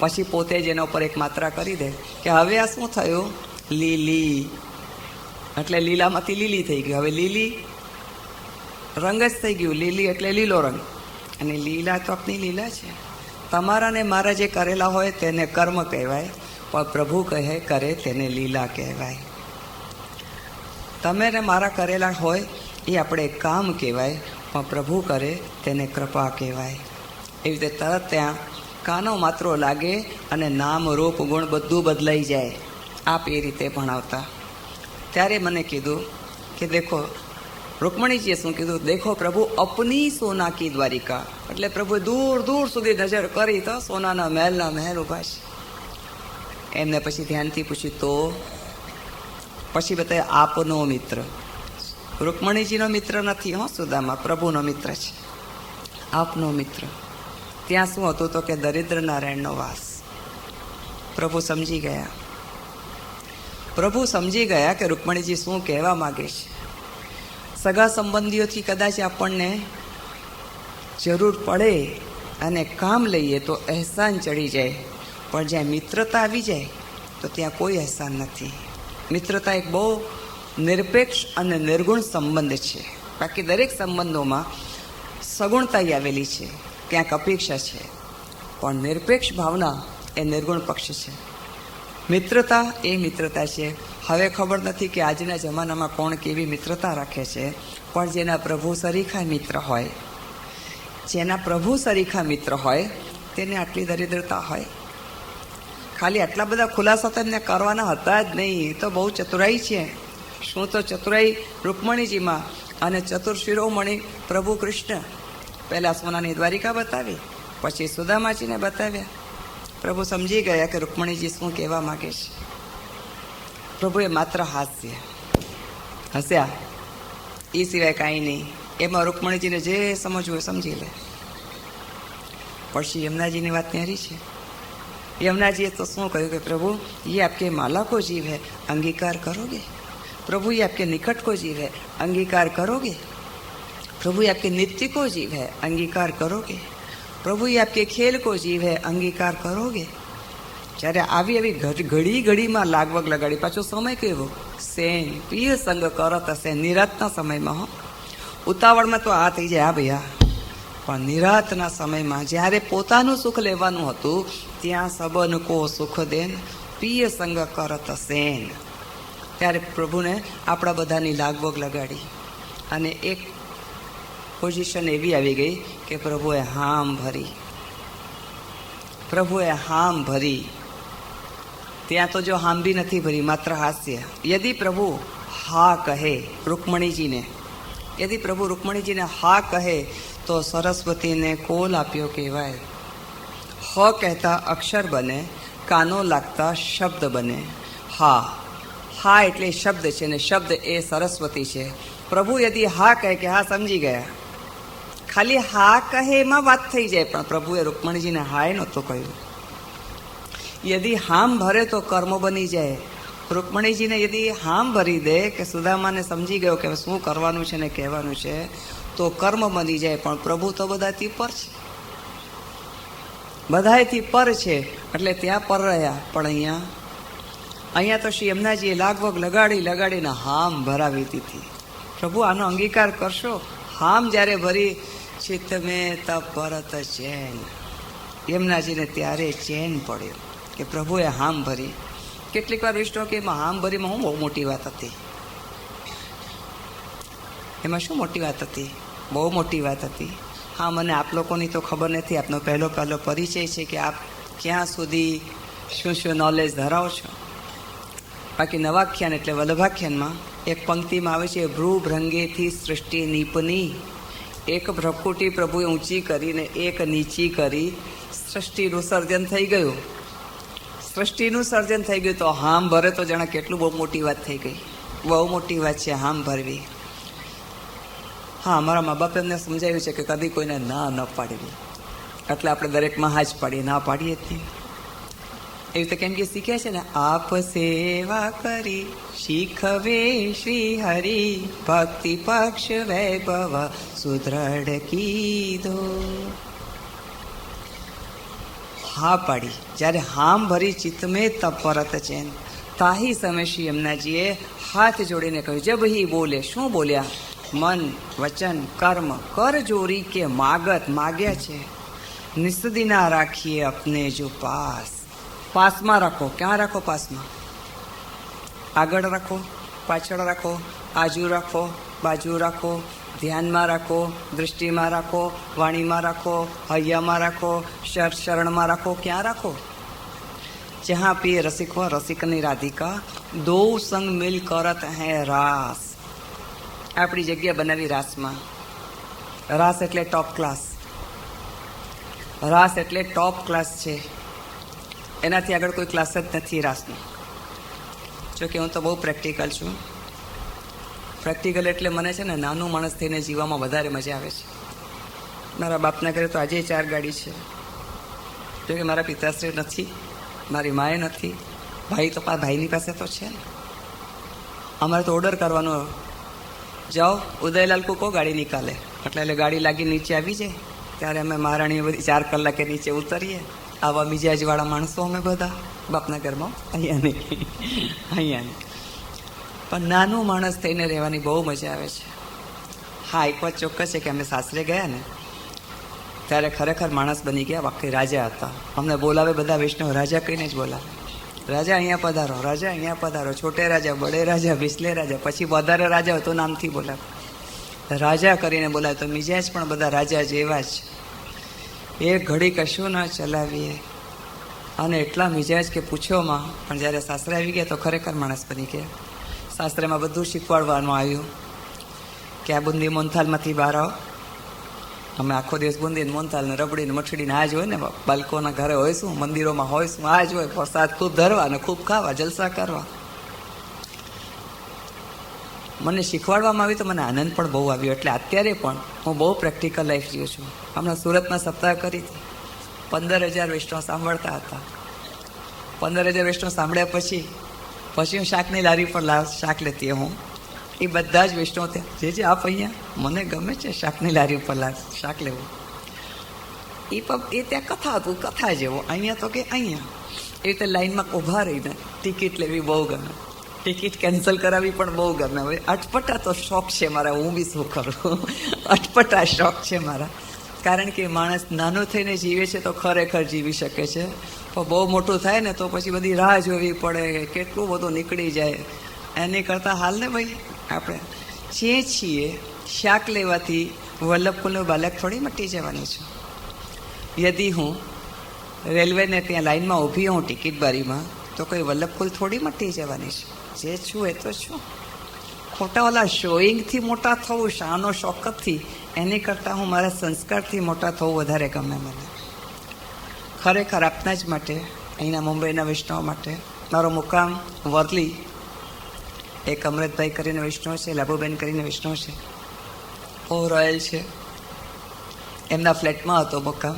પછી પોતે જ એના ઉપર એક માત્રા કરી દે કે હવે આ શું થયું લીલી, એટલે લીલામાંથી લીલી થઈ ગયું. હવે લીલી રંગ જ થઈ ગયું, લીલી એટલે લીલો રંગ. અને લીલા તો આપની લીલા છે. તમારા ને મારા જે કરેલા હોય તેને કર્મ કહેવાય, પણ પ્રભુ કહે કરે તેને લીલા કહેવાય. તમે ને મારા કરેલા હોય એ આપણે કામ કહેવાય, પણ પ્રભુ કરે તેને કૃપા કહેવાય. એવી રીતે તરત ત્યાં કાનો માત્રો લાગે અને નામ રૂપ ગુણ બધું બદલાઈ જાય. આપ એ રીતે ભણાવતા. ત્યારે મને કીધું કે દેખો રૂકમણીજીએ શું કીધું, દેખો પ્રભુ અપની સોના કી દ્વારિકા. એટલે પ્રભુ દૂર દૂર સુધી નજર કરી તો સોનાના મહેલના મહેલ ઊભા છે. એમને પછી ધ્યાનથી પૂછ્યું તો પછી બતાવે આપનો મિત્ર. રૂકમણીજીનો મિત્ર નથી હો સુદામા, પ્રભુનો મિત્ર છે. આપનો મિત્ર. ત્યાં શું હતું તો કે દરિદ્ર નારાયણનો વાસ. પ્રભુ સમજી ગયા. પ્રભુ સમજી ગયા કે રૂકમણીજી શું કહેવા માગે છે. સગા સંબંધીઓથી કદાચ આપણને જરૂર પડે અને કામ લઈએ તો અહેસાન ચડી જાય, પણ જ્યાં મિત્રતા આવી જાય તો ત્યાં કોઈ અહેસાન નથી. મિત્રતા એક બહુ નિરપેક્ષ અને નિર્ગુણ સંબંધ છે. બાકી દરેક સંબંધોમાં સગુણતા આવેલી છે, ક્યાંક અપેક્ષા છે, પણ નિરપેક્ષ ભાવના એ નિર્ગુણ પક્ષ છે. મિત્રતા એ મિત્રતા છે. હવે ખબર નથી કે આજના જમાનામાં કોણ કેવી મિત્રતા રાખે છે, પણ જેના પ્રભુ સરીખા મિત્ર હોય, જેના પ્રભુ સરીખા મિત્ર હોય તેને આટલી દરિદ્રતા હોય. ખાલી આટલા બધા ખુલાસા તો એમને કરવાના હતા જ નહીં. એ તો બહુ ચતુરાઈ છે. શું તો ચતુરાઈ રૂકમણીજીમાં, અને ચતુર શિરોમણી પ્રભુ કૃષ્ણ. પહેલાં સોનાની દ્વારિકા બતાવી, પછી સુદામાજીને બતાવ્યા. પ્રભુ સમજી ગયા કે રૂકમણીજી શું કહેવા માગે છે. પ્રભુએ માત્ર હસ્યા, એ સિવાય કાંઈ નહીં. એમાં રૂકમણીજીને જે સમજવું એ સમજી લે. પછી યમુનાજીની વાત ન્યારી છે. यमुनाजी तो शू कहूँ कि प्रभु ये आपके माला को जीव है, अंगीकार करोगे? प्रभु ये आपके निकट को जीव है, अंगीकार करोगे? प्रभु ये आपके नित्य को जीव है, अंगीकार करोगे? प्रभु ये आपके खेल को जीव है, अंगीकार करोगे? જ્યારે આવી આવી ઘડી ઘડીમાં લાગવગ લગાડી. પાછો સમય કેવો? સેન પ્રિય સંગ કરત હશે નિરાતના સમયમાં. ઉતાવળમાં તો આ થઈ જાય, હા ભૈયા, પણ નિરાતના સમયમાં જ્યારે પોતાનું સુખ લેવાનું હતું ત્યાં સબન કો સુખ દેન પ્રિય સંગ કરત સેન. ત્યારે પ્રભુને આપણા બધાની લાગવગ લગાડી અને એક પોઝિશન એવી આવી ગઈ કે પ્રભુએ હામ ભરી. પ્રભુએ હામ ભરી. ત્યાં તો જો હામ બી નથી ભરી, માત્ર હાસ્ય. યદિ પ્રભુ હા કહે રૂકમણીજીને, યદि પ્રભુ રૂકમણીજીને હા કહે તો સરસ્વતીને કોલ આપ્યો કહેવાય. હ કહેતા અક્ષર બને, કાનો લાગતા શબ્દ બને. હા, હા એટલે શબ્દ છે ને શબ્દ એ સરસ્વતી છે. પ્રભુ યદિ હા કહે કે હા સમજી ગયા, ખાલી હા કહે એમાં વાત થઈ જાય, પણ પ્રભુએ રૂકમણીજીને હાય નહોતું કહ્યું. યદિ હામ ભરે તો કર્મ બની જાય. રૂકમણીજીને યદિ હામ ભરી દે કે સુદામાને સમજી ગયો કે શું કરવાનું છે ને કહેવાનું છે, તો કર્મ બની જાય. પણ પ્રભુ તો બધાથી પર છે, બધાથી પર છે, એટલે ત્યાં પર રહ્યા. પણ અહીંયા તો શ્રી યમુનાજીએ લાગવગ લગાડીને હામ ભરાવી દીધી. પ્રભુ આનો અંગીકાર કરશો? હામ જ્યારે ભરી ચિત્ત મેં તબ પરત ચેન. યમુનાજીને ત્યારે ચેન પડ્યો કે પ્રભુએ હામ ભરી. કેટલીક વાર વિષ્ણુ કે એમાં હામ ભરીમાં હું બહુ મોટી વાત હતી. એમાં શું મોટી વાત હતી? બહુ મોટી વાત હતી. હા, મને આપ લોકોની તો ખબર નથી. આપનો પહેલો પરિચય છે કે આપ ક્યાં સુધી શું નોલેજ ધરાવો છો. બાકી નવાખ્યાન એટલે વલ્લભાખ્યાનમાં એક પંક્તિમાં આવે છે, ભ્રૂ ભ્રંગેથી સૃષ્ટિ નીપની. એક ભ્રકુટી પ્રભુએ ઊંચી કરીને એક નીચી કરી સૃષ્ટિનું સર્જન થઈ ગયું. સૃષ્ટિનું સર્જન થઈ ગયું તો હામ ભરે તો જાણે કેટલું બહુ મોટી વાત થઈ ગઈ. બહુ મોટી વાત છે હામ ભરવી. હા, અમારા મા બાપે એમને સમજાવ્યું છે કે કદી કોઈને ના ન પાડવી, એટલે આપણે દરેકમાં હા જ પાડીએ, ના પાડીએ જ નહીં. એવી રીતે કેમ કે શીખ્યા છે ને, આપ સેવા કરી શીખવે શ્રી હરિ, ભક્તિ પક્ષ વૈભવ સુદ્રઢ કીધો. હા પાડી. જ્યારે હામ ભરી ચિત્ત મેં તબ પરત ચેન. તાહી સમય શ્રી યમુનાજીએ હાથ જોડીને કહ્યું, જબ હી બોલે. શું બોલ્યા? મન વચન કર્મ કર જોરી કે માગત, માગ્યા છે. નિસ્દિના રાખીએ અપને જો પાસ. પાસમાં રાખો. ક્યાં રાખો? પાસમાં. આગળ રાખો, પાછળ રાખો, આજુ રાખો, બાજુ રાખો, ધ્યાનમાં રાખો, દૃષ્ટિમાં રાખો, વાણીમાં રાખો, હૈયામાં રાખો, શરણમાં રાખો. ક્યાં રાખો? જहाँ पिए रसिक व रसिकनी राधिका, दो संग मिल करत हैं रास. આપણી જગ્યા બનાવી રાસમાં. રાસ એટલે ટોપ ક્લાસ. રાસ એટલે ટોપ ક્લાસ છે. એનાથી આગળ કોઈ ક્લાસ જ નથી રાસનો. જોકે હું તો બહુ પ્રેક્ટિકલ છું. પ્રેક્ટિકલ એટલે મને છે ને નાનું માણસ થઈને જીવવામાં વધારે મજા આવે છે. મારા બાપના ઘરે તો આજે 4 ગાડી છે. જો કે મારા પિતાશ્રી નથી, મારી માએ નથી, ભાઈ તો ભાઈની પાસે તો છે ને. અમારે તો ઓર્ડર કરવાનો, જાઓ ઉદયલાલ કો કહો ગાડી નિકાલે, એટલે ગાડી લાગી નીચે આવી જાય. ત્યારે અમે મહારાણીઓ બધી 4 કલાકે નીચે ઉતરીએ. આવા મિજાજવાળા માણસો અમે બધા બાપના ઘરમાં. અહીંયા નહીં. પણ નાનું માણસ થઈને રહેવાની બહુ મજા આવે છે. હા, એક વાત ચોક્કસ છે કે અમે સાસરે ગયા ને ત્યારે ખરેખર માણસ બની ગયા, બાકી રાજા હતા. અમને બોલાવે બધા વૈષ્ણવ રાજા કહીને જ બોલાવે. રાજા અહીંયા પધારો, રાજા અહીંયા પધારો, છોટે રાજા, બડે રાજા, વિસલે રાજા. પછી વધારે રાજા હોય તો નામથી બોલાવે, રાજા કરીને બોલાવે. તો મિજાજ પણ બધા રાજા જેવા જ. એક ઘડી કશું ન ચલાવીએ અને એટલા મિજાજ કે પૂછોમાં. પણ જ્યારે સાસરે આવી ગયા તો ખરેખર માણસ બની ગયા. શાસ્ત્રમાં બધું શીખવાડવાનું આવ્યું કે આ બુંદી મોનથાલમાંથી બહાર આવો. અમે આખો દિવસ બુંદી મોનથાલ ને રબડી ને મઠડી ને આ જ હોય ને, બાળકોના ઘરે હોય શું, મંદિરોમાં હોય શું, આ જ હોય. પ્રસાદ ખૂબ ધરવા ને ખૂબ ખાવા, જલસા કરવા. મને શીખવાડવામાં આવ્યું તો મને આનંદ પણ બહુ આવ્યો. એટલે અત્યારે પણ હું બહુ પ્રેક્ટિકલ લાઈફ જીવું છું. હમણાં સુરતમાં સપ્તાહ કરી હતી, 15,000 વૈષ્ણવ સાંભળતા હતા. 15,000 વૈષ્ણવ સાંભળ્યા પછી હું શાકની લારી પર શાક લેતી હું. એ બધા જ વૈષ્ણવ ત્યાં જે આપ અહીંયા મને ગમે છે શાકની લારી ઉપર શાક લેવું. એ ત્યાં કથા હતું, કથા જેવો. અહીંયા તો કે અહીંયા એ રીતે લાઈનમાં ઊભા રહીને ટિકિટ લેવી બહુ ગમે, ટિકિટ કેન્સલ કરાવી પણ બહુ ગમે. હવે અટપટા તો શોખ છે મારા, હું બી શું કરું, અટપટા શોખ છે મારા. કારણ કે માણસ નાનો થઈને જીવે છે તો ખરેખર જીવી શકે છે, પણ બહુ મોટું થાય ને તો પછી બધી રાહ જોવી પડે, કેટલું બધું નીકળી જાય. એની કરતાં હાલ ને ભાઈ આપણે છીએ શાક લેવાથી વલ્લભકુલનું બાલક થોડી મટી જવાની છું. યદી હું રેલવેને ત્યાં લાઈનમાં ઊભી હોઉં ટિકિટ બારીમાં તો કોઈ વલ્લભકુલ થોડી મટી જવાની છે. જે છું એ તો છું. ખોટા ઓલા શોઈંગથી મોટા થવું, શાનો શોકતથી, એની કરતાં હું મારા સંસ્કારથી મોટા થવું વધારે ગમે મને. ખરેખર આપના જ માટે, અહીંના મુંબઈના વૈષ્ણવ માટે. મારો મુકામ વર્લી, એક અમૃતભાઈ કરીને વૈષ્ણવ છે, લાભુબેન કરીને વૈષ્ણવ છે, બહુ રોયલ છે. એમના ફ્લેટમાં હતો મુકામ.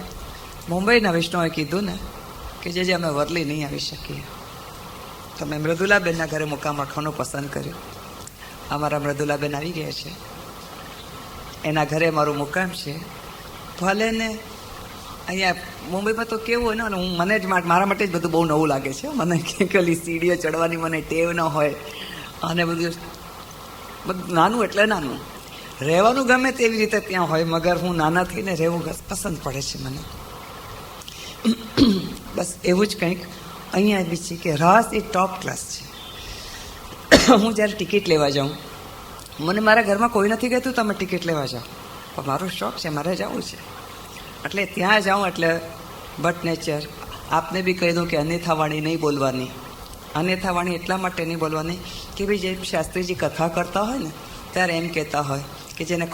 મુંબઈના વૈષ્ણવે કીધું ને કે જે અમે વર્લી નહીં આવી શકીએ તો મેં મૃદુલાબેનના ઘરે મુકામ રાખવાનું પસંદ કર્યું. અમારા મૃદુલાબેન આવી ગયા છે, એના ઘરે મારું મુકામ છે. ભલે ને અહીંયા મુંબઈમાં તો કેવું હોય ને, હું મને જ મારા માટે જ બધું બહુ નવું લાગે છે. મને કે ઓલી સીડીઓ ચડવાની મને ટેવ ન હોય અને બધું નાનું એટલે નાનું રહેવાનું ગમે તેવી રીતે ત્યાં હોય, મગર હું નાના થઈને રહેવું પસંદ પડે છે મને. બસ એવું જ કંઈક અહીંયા બી છે કે રાસ એ ટોપ ક્લાસ છે. હું જ્યારે ટિકિટ લેવા જાઉં, મને મારા ઘરમાં કોઈ નથી કહેતું તમે ટિકિટ લેવા જાઓ, પણ મારો શોખ છે, મારે જવું છે એટલે ત્યાં જાઉં. એટલે બટ નેચર આપને બી કહી દઉં કે અન્યથાવાણી નહીં બોલવાની. અન્યથાવાણી એટલા માટે નહીં બોલવાની કે ભાઈ જે શાસ્ત્રીજી કથા કરતા હોય ને ત્યારે એમ કહેતા હોય કે જેને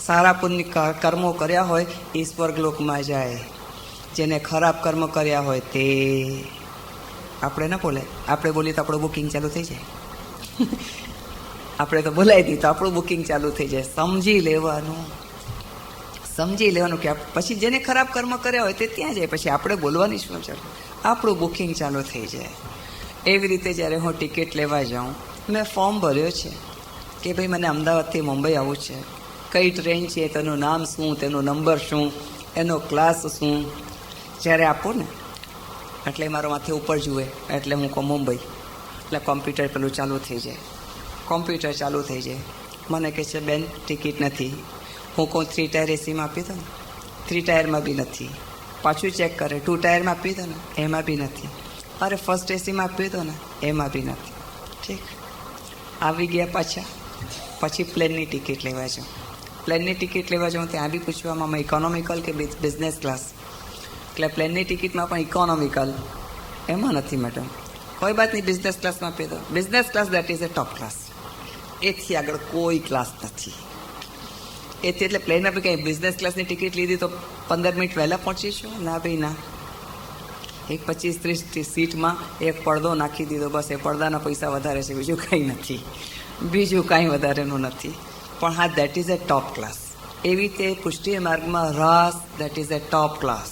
સારા પુણ્ય કર્મો કર્યા હોય એ સ્વર્ગલોકમાં જાય, જેને ખરાબ કર્મ કર્યા હોય તે આપણે ન બોલાય. આપણે બોલીએ તો આપણું બુકિંગ ચાલુ થઈ જાય. આપણે તો બોલાવી દઈએ તો આપણું બુકિંગ ચાલુ થઈ જાય. સમજી લેવાનું કે પછી જેને ખરાબ કર્મ કર્યા હોય તે ત્યાં જાય, પછી આપણે બોલવાની શું ચાલુ, આપણું બુકિંગ ચાલુ થઈ જાય. એવી રીતે જ્યારે હું ટિકિટ લેવા જાઉં, મેં ફોર્મ ભર્યો છે કે ભાઈ મને અમદાવાદથી મુંબઈ આવવું છે, કઈ ટ્રેન છે, તેનું નામ શું, તેનો નંબર શું, એનો ક્લાસ શું. જ્યારે આપું ને એટલે મારો માથે ઉપર જુએ એટલે હું કહું મુંબઈ, એટલે કોમ્પ્યુટર પેલું ચાલુ થઈ જાય. કોમ્પ્યુટર ચાલુ થઈ જાય, મને કહે છે બેન ટિકિટ નથી. હું કહું 3 ટાયર એસીમાં આપી દો ને, 3 ટાયરમાં બી નથી. પાછું ચેક કરે 2 ટાયરમાં આપી દો ને, એમાં બી નથી. અરે ફર્સ્ટ એસીમાં આપી દો ને, એમાં બી નથી. ઠીક, આવી ગયા પાછા. પછી પ્લેનની ટિકિટ લેવા જાઉં. પ્લેનની ટિકિટ લેવા જાઉં ત્યાં બી પૂછવામાં ઇકોનોમિકલ કે બિઝનેસ ક્લાસ, એટલે પ્લેનની ટિકિટમાં પણ ઇકોનોમિકલ, એમાં નથી મેડમ. કોઈ વાત નહીં, બિઝનેસ ક્લાસમાં આપી દો. Business class that is a top class. એથી આગળ કોઈ ક્લાસ નથી. એથી એટલે પ્લેનમાં બી કંઈ બિઝનેસ ક્લાસની ટિકિટ લીધી તો 15 મિનિટ વહેલા પહોંચીશું? ના ભાઈ ના. એક 25-30 સીટમાં એક પડદો નાખી દીધો, બસ એ પડદાના પૈસા વધારે છે, બીજું કંઈ નથી, બીજું કાંઈ વધારેનું નથી. પણ હા, that is a top class. એવી રીતે પુષ્ટિ માર્ગમાં રાસ that is a top class.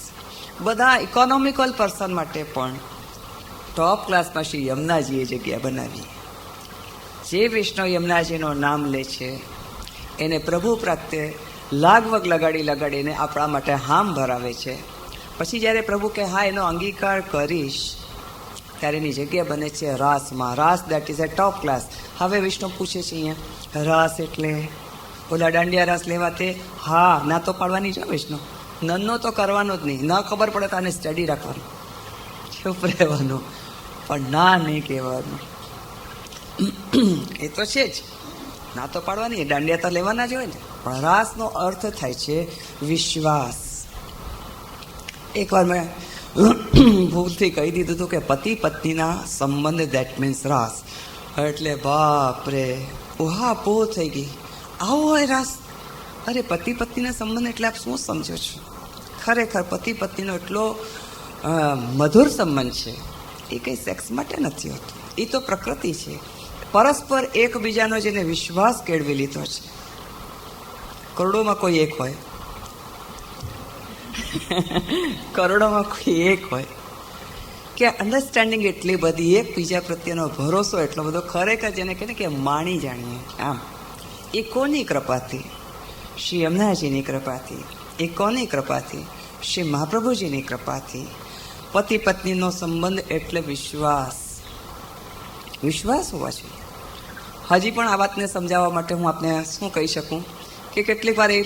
બધા ઇકોનોમિકલ પર્સન માટે પણ ટોપ ક્લાસમાં શ્રી યમુનાજીએ જગ્યા બનાવી. જે વિષ્ણુ યમુનાજીનું નામ લે છે એને પ્રભુ પ્રત્યે લાગવગ લગાડીને આપણા માટે હામ ભરાવે છે. પછી જ્યારે પ્રભુ કે હા એનો અંગીકાર કરીશ ત્યારે એની જગ્યા બને છે રાસમાં. રાસ that is a top class. હવે વિષ્ણુ પૂછે છે અહીંયા રાસ એટલે ઓલા દાંડિયા રાસ લેવા તે હા ના તો પાડવાની છે વિષ્ણુ. નન્નો તો કરવાનો જ નહીં. ન ખબર પડે તો આને સ્ટડી રાખવાનું, ચૂપ રહેવાનું, પણ ના નહીં કહેવાનું. એ તો છે જ, ના તો પાડવાની, દાંડિયા તો લેવાના જ હોય ને. પણ રાસનો અર્થ થાય છે વિશ્વાસ. એકવાર મેં ભૂલથી કહી દીધું હતું કે પતિ પત્નીના સંબંધ દેટ મીન્સ રાસ. એટલે બાપરે ઉહાપોહ થઈ ગઈ. આવો હોય રાસ? અરે પતિ પત્નીના સંબંધ એટલે આપ શું સમજો છો? ખરેખર પતિ પત્નીનો એટલો મધુર સંબંધ છે. એ કંઈ સેક્સ માટે નથી હોતો, એ તો પ્રકૃતિ છે. પરસ્પર એકબીજાનો જેને વિશ્વાસ કેળવી લીધો છે. કરોડોમાં કોઈ એક હોય, કરોડોમાં કોઈ એક હોય કે અન્ડરસ્ટેન્ડિંગ એટલી બધી, એકબીજા પ્રત્યેનો ભરોસો એટલો બધો, ખરેખર જેને કહે ને કે માણી જાણીએ. આમ એ કોની કૃપાથી? શ્રી યમુનાજીની કૃપાથી. એ કોની કૃપાથી? શ્રી મહાપ્રભુજીની કૃપાથી. પતિ પત્નીનો સંબંધ એટલે વિશ્વાસ. વિશ્વાસ હોવા જોઈએ. હજી પણ આ વાતને સમજાવવા માટે હું આપને શું કહી શકું કે કેટલીક વાર એ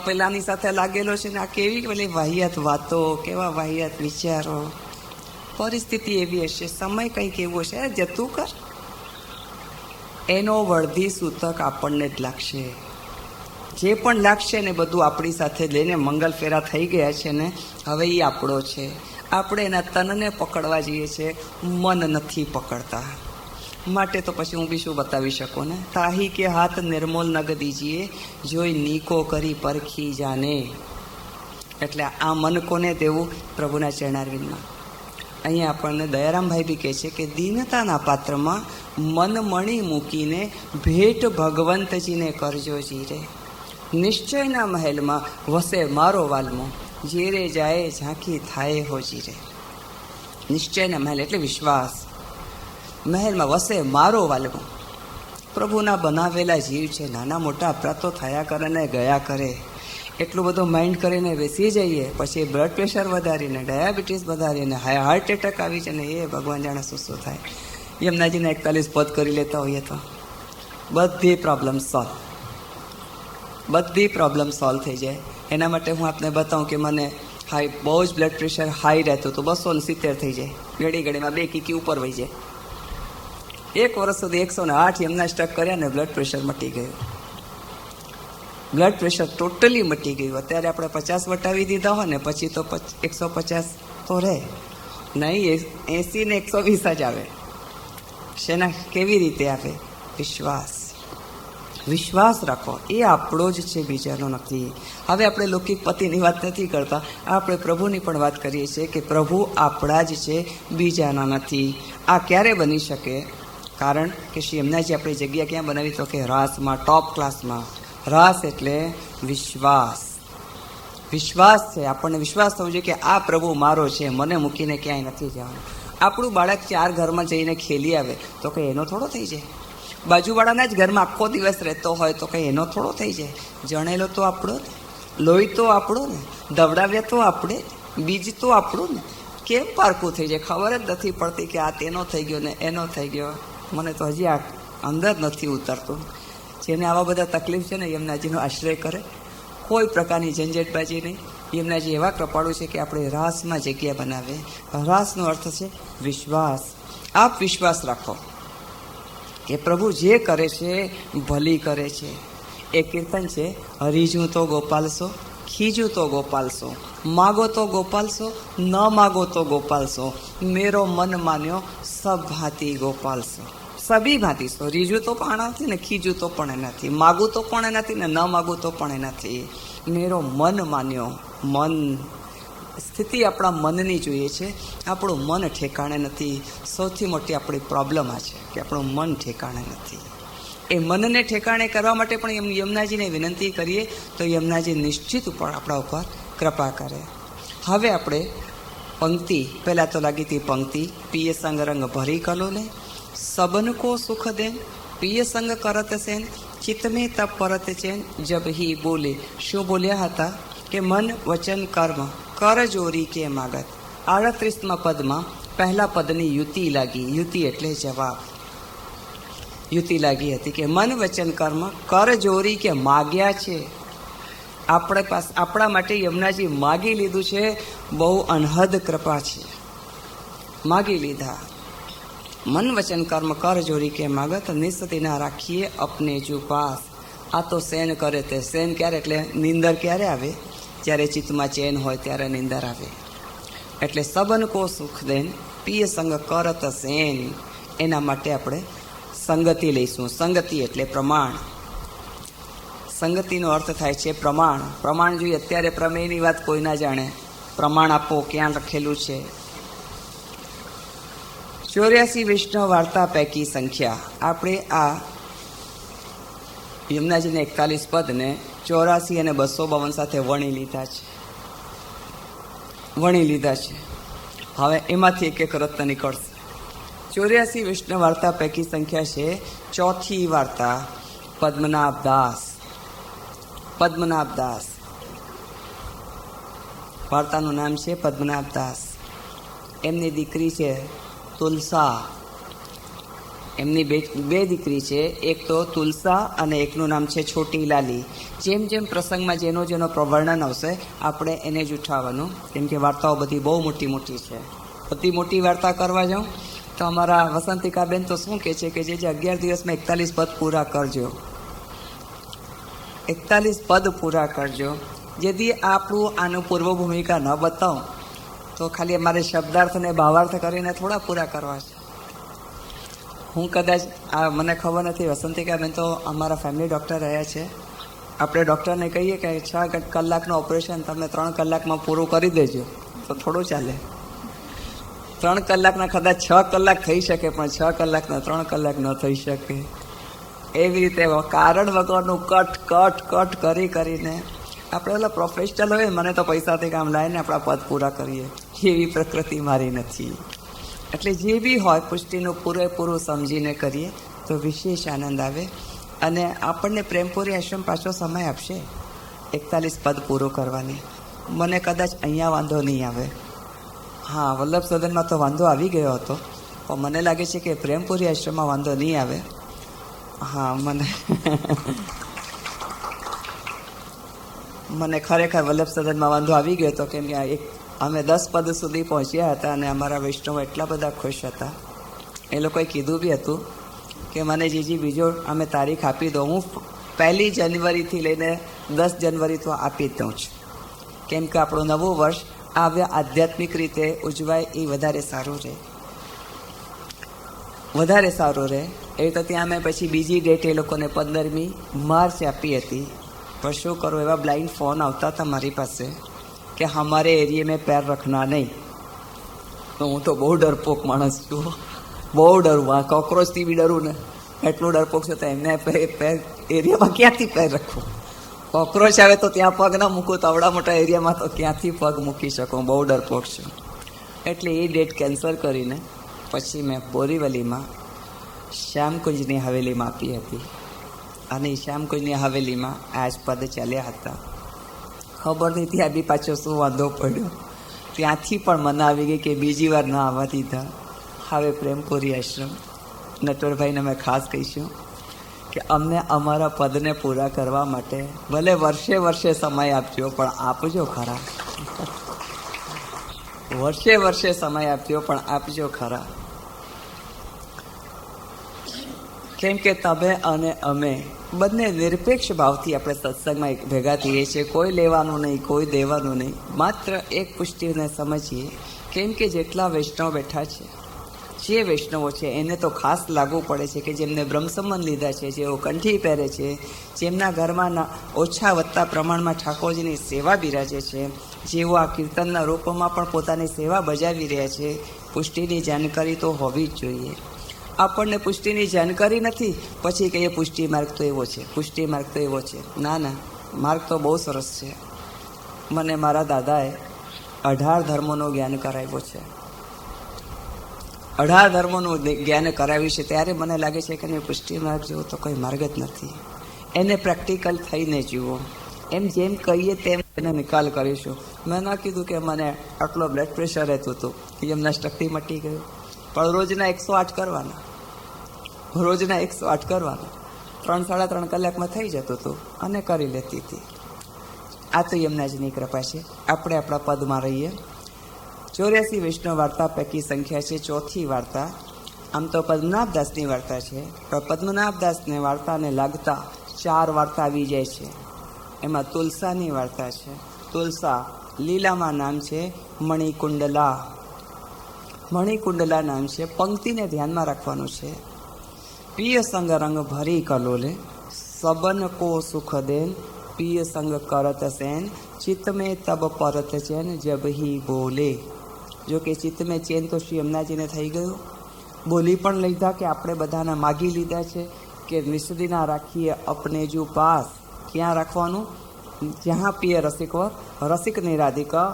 પહેલાની સાથે લાગેલો છે ને આ કેવી પેલી વાહિયાત વાતો, કેવા વાહિયાત વિચારો. પરિસ્થિતિ એવી હશે, સમય કંઈક એવો છે, જતું કર. એનો વળધી સૂતક આપણને જ લાગશે. જે પણ લાગશે ને બધું આપણી સાથે લઈને મંગલ ફેરા થઈ ગયા છે ને, હવે એ આપણો છે. આપણે એના તનને પકડવા જઈએ છીએ, મન નથી પકડતા. માટે તો પછી હું બી શું બતાવી શકું ને. તાહી કે હાથ નિર્મોલ નગ દીજીએ, જોઈ નીકો કરી પરખી જાને. એટલે આ મન કોને દેવું? પ્રભુના ચરણારવિંદમાં. અહીંયા આપણને દયારામભાઈ બી કહે છે કે દીનતાના પાત્રમાં મન મણી મૂકીને ભેટ ભગવંતજીને કરજો જીરે. નિશ્ચયના મહેલમાં વસે મારો વાલમો, જીરે જાય ઝાંખી થાય હો જીરે. નિશ્ચયના મહેલ એટલે વિશ્વાસ. મહેલમાં વસે મારો વાલમો. પ્રભુના બનાવેલા જીવ છે. નાના મોટા અપરાધો થયા કરે ને ગયા કરે. એટલું બધું માઇન્ડ કરીને બેસી જઈએ, પછી બ્લડ પ્રેશર વધારીને, ડાયાબિટીસ વધારીને, હાર્ટ એટેક આવી જાય ને એ ભગવાન જાણે શું થાય. યમુનાજીને 41 પદ કરી લેતા હોઈએ તો બધી પ્રોબ્લેમ સોલ્વ. બધી પ્રોબ્લેમ સોલ્વ થઈ જાય. એના માટે હું આપને બતાવું કે મને બહુ જ બ્લડ પ્રેશર હાઈ રહેતું હતું, 270 થઈ જાય. ઘડીમાં 2 કીકી ઉપર વહી જાય. 1 વર્ષ સુધી 108 યમુના સ્ટક કર્યા ને બ્લડ પ્રેશર મટી ગયું. બ્લડ પ્રેશર ટોટલી મટી ગયું. અત્યારે આપણે 50 વટાવી દીધા હોય ને પછી તો 150 તો રહે નહીં, 80 ને 120 જ આવે. શેના કેવી રીતે આવે? વિશ્વાસ. વિશ્વાસ રાખો, એ આપણો જ છે, બીજાનો નથી. હવે આપણે લૌકિક પતિની વાત નથી કરતા, આપણે પ્રભુની પણ વાત કરીએ છીએ કે પ્રભુ આપણા જ છે, બીજાના નથી. આ ક્યારે બની શકે? કારણ કે શ્રી યમુનાજી આપણી જગ્યા ક્યાં બનાવી? તો કે રાસમાં, ટોપ ક્લાસમાં. રાસ એટલે વિશ્વાસ. વિશ્વાસ છે. આપણને વિશ્વાસ થવો જોઈએ કે આ પ્રભુ મારો છે, મને મૂકીને ક્યાંય નથી જવાનું. આપણું બાળક 4 ઘરમાં જઈને ખેલી આવે તો કંઈ એનો થોડો થઈ જાય? બાજુવાળાના જ ઘરમાં આખો દિવસ રહેતો હોય તો કંઈ એનો થોડો થઈ જાય? જણેલો તો આપણો ને, લોહી તો આપણો ને, દવડાવ્યા તો આપણે, બીજ તો આપણું ને. કેમ પારખું થઈ જાય? ખબર જ નથી પડતી કે આ તેનો થઈ ગયો ને એનો થઈ ગયો. મને તો હજી આ અંદર નથી ઉતરતું. જેને આવા બધા તકલીફ છે ને યમુનાજીનો આશ્રય કરે, કોઈ પ્રકારની ઝંઝટબાજી નહીં. યમુનાજી એવા કૃપાળુ છે કે આપણે રાસમાં જગ્યા બનાવે. રાસનો અર્થ છે વિશ્વાસ. આપ વિશ્વાસ રાખો કે પ્રભુ જે કરે છે ભલી કરે છે. એ કીર્તન છે, હરીજું તો ગોપાલશો, ખીજું તો ગોપાલશો, માગો તો ગોપાલશો, ન માગો તો ગોપાલશો, મેરો મન માન્યો સબ ભાંતિ ગોપાલશો. સબી ભાંતિ સો. રીજું તો પણ નથી ને ખીજું તો પણ નથી, માગું તો પણ નથી ને ન માગું તો પણ નથી. મેરો મન માન્યો. મન સ્થિતિ આપણા મનની જોઈએ છે. આપણું મન ઠેકાણે નથી. સૌથી મોટી આપણી પ્રોબ્લેમ આ છે કે આપણું મન ઠેકાણે નથી. એ મનને ઠેકાણે કરવા માટે પણ યમુનાજીને વિનંતી કરીએ તો યમુનાજી નિશ્ચિત ઉપર આપણા ઉપર કૃપા કરે. હવે આપણે પંક્તિ, પહેલાં તો લાગી હતી પંક્તિ, પિય સંગ રંગ ભરી કલો ને સબન કો સુખ દેન, પિય સંગ કરત સેન, ચિત્ત મેં તપ પરત ચેન, જબ હી બોલે. શું બોલ્યા હતા કે મન વચન કર્મ કર જોરી કે માગત. 38મા પદમાં પહેલા પદની યુતિ લાગી. યુતિ એટલે જવાબ. યુતિ લાગી હતી કે મન વચન કર્મ કર જોરી કે માગ્યા છે. આપણે પાસે આપણા માટે યમુનાજી માગી લીધું છે. બહુ અનહદ કૃપા છે, માગી લીધા. મન વચન કર્મ કર જોરી કે માગત, નિસ્સતી ના રાખીએ અપને જો પાસ. આ તો સેન કરે તે સેન ક્યારે, એટલે નિંદર ક્યારે આવે? જ્યારે ચિત્તમાં ચેન હોય ત્યારે નિંદર આવે. એટલે સબન કો સુખ દેન, પિય સંગ કરત સેન. એના માટે આપણે સંગતિ લઈશું. સંગતિ એટલે પ્રમાણ. સંગતિનો અર્થ થાય છે પ્રમાણ. પ્રમાણ જોઈએ અત્યારે પ્રમેયની વાત કોઈ ના જાણે. પ્રમાણ આપો, ક્યાં લખેલું છે? 84 વૈષ્ણવ વાર્તા પૈકી સંખ્યા. આપણે આ યમુનાજીને 41 પદને 84 અને 252 સાથે વણી લીધા છે. હવે એમાંથી એક એક રત્ન નીકળશે. 84 વૈષ્ણવ વાર્તા પૈકી સંખ્યા છે ચોથી વાર્તા પદ્મનાભ દાસ. વાર્તાનું નામ છે પદ્મનાભ દાસ. એમની દીકરી છે તુલસા. એમની બે દીકરી છે, એક તો તુલસા અને એકનું નામ છે છોટી લાલી. જેમ જેમ પ્રસંગમાં જેનો પ્રવર્ણન આવશે આપણે એને જ ઉઠાવવાનું, કેમ કે વાર્તાઓ બધી બહુ મોટી મોટી છે. બધી મોટી વાર્તા કરવા જાઉં તો અમારા વસંતિકાબેન તો શું કહે છે કે જે 11 દિવસમાં 41 પદ પૂરા કરજો. 41 પદ પૂરા કરજો. यदि આપણું આનું પૂર્વ ભૂમિકા ન બતાવું તો ખાલી અમારે શબ્દાર્થ અને ભાવાર્થ કરીને થોડા પૂરા કરવા છે. હું કદાચ આ મને ખબર નથી, વસંતિકાબેન તો અમારા ફેમિલી ડૉક્ટર રહ્યા છે. આપણે ડૉક્ટરને કહીએ કે 6 કલાકનું ઓપરેશન તમે 3 કલાકમાં પૂરું કરી દેજો તો થોડું ચાલે. 3 કલાકના કદાચ 6 કલાક થઈ શકે, પણ 6 કલાકના 3 કલાક ન થઈ શકે. એવી રીતે કારણ વગરનું કટ કરીને આપણે ઓલા પ્રોફેશનલ હોય, મને તો પૈસાથી કામ લાવીને આપણા પદ પૂરા કરીએ, એવી પ્રકૃતિ મારી નથી. એટલે જે બી હોય પુષ્ટિનું પૂરેપૂરું સમજીને કરીએ તો વિશેષ આનંદ આવે. અને આપણને પ્રેમપુરી આશ્રમ પાછો સમય આપશે 41 પદ પૂરું કરવાની. મને કદાચ અહીંયા વાંધો નહીં આવે. હા, વલ્લભ સદનમાં તો વાંધો આવી ગયો હતો, પણ મને લાગે છે કે પ્રેમપુરી આશ્રમમાં વાંધો નહીં આવે. હા, મને ખરેખર વલ્લભ સદનમાં વાંધો આવી ગયો હતો, કેમ કે અમે 10 પદ સુધી પહોંચ્યા હતા અને અમારા વૈષ્ણવ એટલા બધા ખુશ હતા. એ લોકોએ કીધું બી હતું કે મને જીજી બીજો અમે તારીખ આપી દો, હું 1 જાન્યુઆરીથી લઈને 10 જાન્યુઆરી તો આપી જ દઉં છું, કેમ કે આપણું નવું વર્ષ આધ્યાત્મિક રીતે ઉજવાય એ વધારે સારું રહે. એ તો ત્યાં મેં પછી બીજી ડેટ એ લોકોને 15મી માર્ચ આપી હતી. પણ શું કરું, એવા બ્લાઇન્ડ ફોન આવતા હતા મારી પાસે કે હમારે એરિયે મેં પેર રખના નહીં. તો હું તો બહુ ડરપોક માણસ છું, બહુ ડરું. આ કોક્રોચથી બી ડરું ને, એટલું ડરપોક છે. તો એમને પેર એરિયામાં ક્યાંથી પેર રાખવું? કોક્રોચ આવે તો ત્યાં પગ ના મૂકું, તો આવડા મોટા એરિયામાં તો ક્યાંથી પગ મૂકી શકું? બહુ ડરપોક છું. એટલે એ ડેટ કેન્સલ કરીને પછી મેં બોરીવલીમાં શ્યામકુંજની હવેલીમાં આપી હતી. અને શ્યામકુંજની હવેલીમાં આ જ પદ ચાલ્યા હતા. ખબર નહીં ત્યાં બી પાછો શું વાંધો પડ્યો. ત્યાંથી પણ મને આવી ગઈ કે બીજી વાર ના આવવા દીધા. હવે પ્રેમપુરી આશ્રમ નટવરભાઈને અમે ખાસ કહીશું કે અમને અમારા પદને પૂરા કરવા માટે ભલે વર્ષે સમય આપજો, પણ આપજો ખરા. વર્ષે સમય આપજો, પણ આપજો ખરા. કેમ કે તમે અને અમે બંને નિરપેક્ષ ભાવથી આપણે સત્સંગમાં ભેગા થઈએ છીએ. કોઈ લેવાનું નહીં, કોઈ દેવાનું નહીં. માત્ર એક પુષ્ટિને સમજીએ. કેમ કે જેટલા વૈષ્ણવ બેઠા છે, જે વૈષ્ણવો છે એને તો ખાસ લાગુ પડે છે કે જેમને બ્રહ્મસંબંધ લીધા છે, જેઓ કંઠી પહેરે છે, જેમના ઘરમાં ઓછા વત્તા પ્રમાણમાં ઠાકોરજીની સેવા બિરાજે છે, જેઓ આ કીર્તનના રૂપમાં પણ પોતાની સેવા બજાવી રહ્યા છે. પુષ્ટિની જાણકારી તો હોવી જ જોઈએ. આપણને પુષ્ટિની જાણકારી નથી, પછી કહીએ પુષ્ટિ માર્ગ તો એવો છે, પુષ્ટિ માર્ગ તો એવો છે. ના ના, માર્ગ તો બહુ સરસ છે. મને મારા દાદાએ 18 ધર્મોનું જ્ઞાન કરાવ્યું છે. 18 ધર્મોનું જ્ઞાન કરાવ્યું છે. ત્યારે મને લાગે છે કે પુષ્ટિ માર્ગ જેવો તો કોઈ માર્ગ જ નથી. એને પ્રેક્ટિકલ થઈને જુઓ. એમ જેમ કહીએ તેમ એને નિકાલ કરીશું. મેં ના કીધું કે મને આટલો બ્લડ પ્રેશર રહેતું હતું, એમના સ્ટકથી મટી ગયું, પણ રોજના 108 કરવાના, રોજના 108 કરવાના, 3-3.5 કલાકમાં થઈ જતું હતું અને કરી લેતી હતી. આ તો એમના જની કૃપા છે. આપણે આપણા પદમાં રહીએ. 84 વિષ્ણુ વાર્તા પૈકી સંખ્યા છે ચોથી વાર્તા. આમ તો પદ્મનાભદાસની વાર્તા છે, પણ પદ્મનાભદાસની વાર્તાને લાગતા 4 વાર્તા આવી જાય છે. એમાં તુલસાની વાર્તા છે. તુલસા લીલામાં નામ છે મણિકુંડલા. મણિકુંડલા નામ છે. પંક્તિને ધ્યાનમાં રાખવાનું છે. પિય સંગ રંગ ભરી કલોલે, સબન કો સુખ દેન, પિય સંગ કરત સેન, ચિત્ત મેં તબ પરત ચેન જબ હી બોલે. જો કે ચિત્ત મેં ચેન તો શ્રી યમુનાજીને થઈ ગયું. બોલી પણ લીધા કે આપણે બધાને માગી લીધા છે કે નિષદિના રાખીએ અપને જો પાસ. ક્યાં રાખવાનું? જ્યાં પિય રસિકવર, રસિક નિરાધિકા,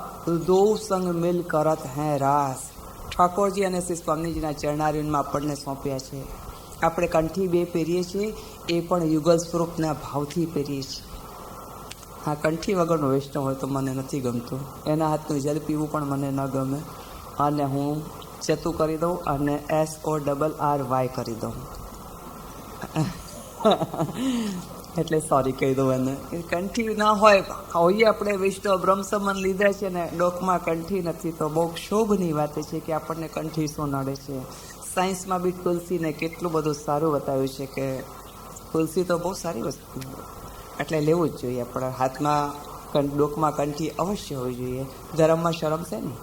દો સંગ મિલ કરત હૈ રાસ. ઠાકોરજી અને શ્રી સ્વામીજીના ચરણાર્યુનમાં આપણને સોંપ્યા છે. આપણે કંઠી 2 પહેરીએ છીએ, એ પણ યુગલ સ્વરૂપના ભાવથી પહેરીએ છીએ. હા, કંઠી વગરનો વૈષ્ણવ હોય તો મને નથી ગમતું. એના હાથનું જલ પીવું પણ મને ન ગમે. અને હું ચતુ કરી દઉં અને SORRY કરી દઉં. એટલે સોરી કહી દઉં એને. કંઠી ના હોય, હોઈએ આપણે વિષ્ણુ બ્રહ્મસમન લીધા છે ને ડોકમાં કંઠી નથી, તો બહુ ક્ષોભની વાત છે કે આપણને કંઠી શું નડે છે. સાયન્સમાં બી તુલસીને કેટલું બધું સારું બતાવ્યું છે કે તુલસી તો બહુ સારી વસ્તુ, એટલે લેવું જ જોઈએ. આપણા હાથમાં ડોકમાં કંઠી અવશ્ય હોવી જોઈએ. ધર્મમાં શરમ છે નહીં,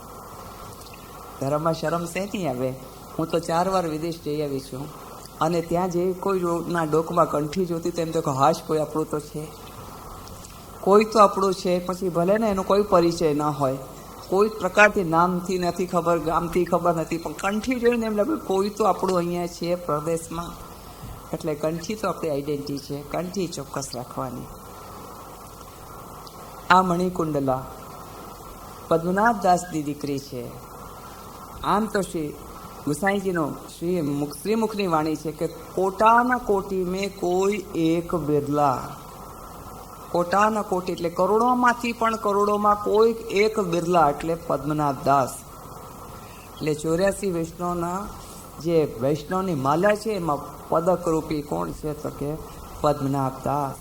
ધર્મમાં શરમ છે નહીં આવે. હું તો 4 વાર વિદેશ જઈ આવી છું, અને ત્યાં જે કોઈના ડોકમાં કંઠી જોતી તેમ તો હાશ, કોઈ આપણું તો છે, કોઈ તો આપણું છે. પછી ભલે ને એનો કોઈ પરિચય ના હોય, કોઈ પ્રકારથી નામથી નથી ખબર, ગામથી ખબર નથી, પણ કંઠી જોઈને એમ લાગે કોઈ તો આપણું અહીંયા છે પ્રદેશમાં. એટલે કંઠી તો આપણી આઈડેન્ટિટી છે. કંઠી ચોક્કસ રાખવાની. આ મણિકુંડલા પદ્મનાભદાસની દીકરી છે. આમ તો શ્રી ગુસાઈજીનો શ્રીમુખની વાણી છે કે કોટાના કોટી મેં કોઈ એક બિરલા. કોટાના કોટી એટલે કરોડોમાંથી પણ કરોડોમાં કોઈ એક બિરલા, એટલે પદ્મનાભદાસ. એટલે 84 વૈષ્ણવના જે વૈષ્ણવની માલા છે એમાં પદક રૂપી કોણ છે તો કે પદ્મનાભદાસ.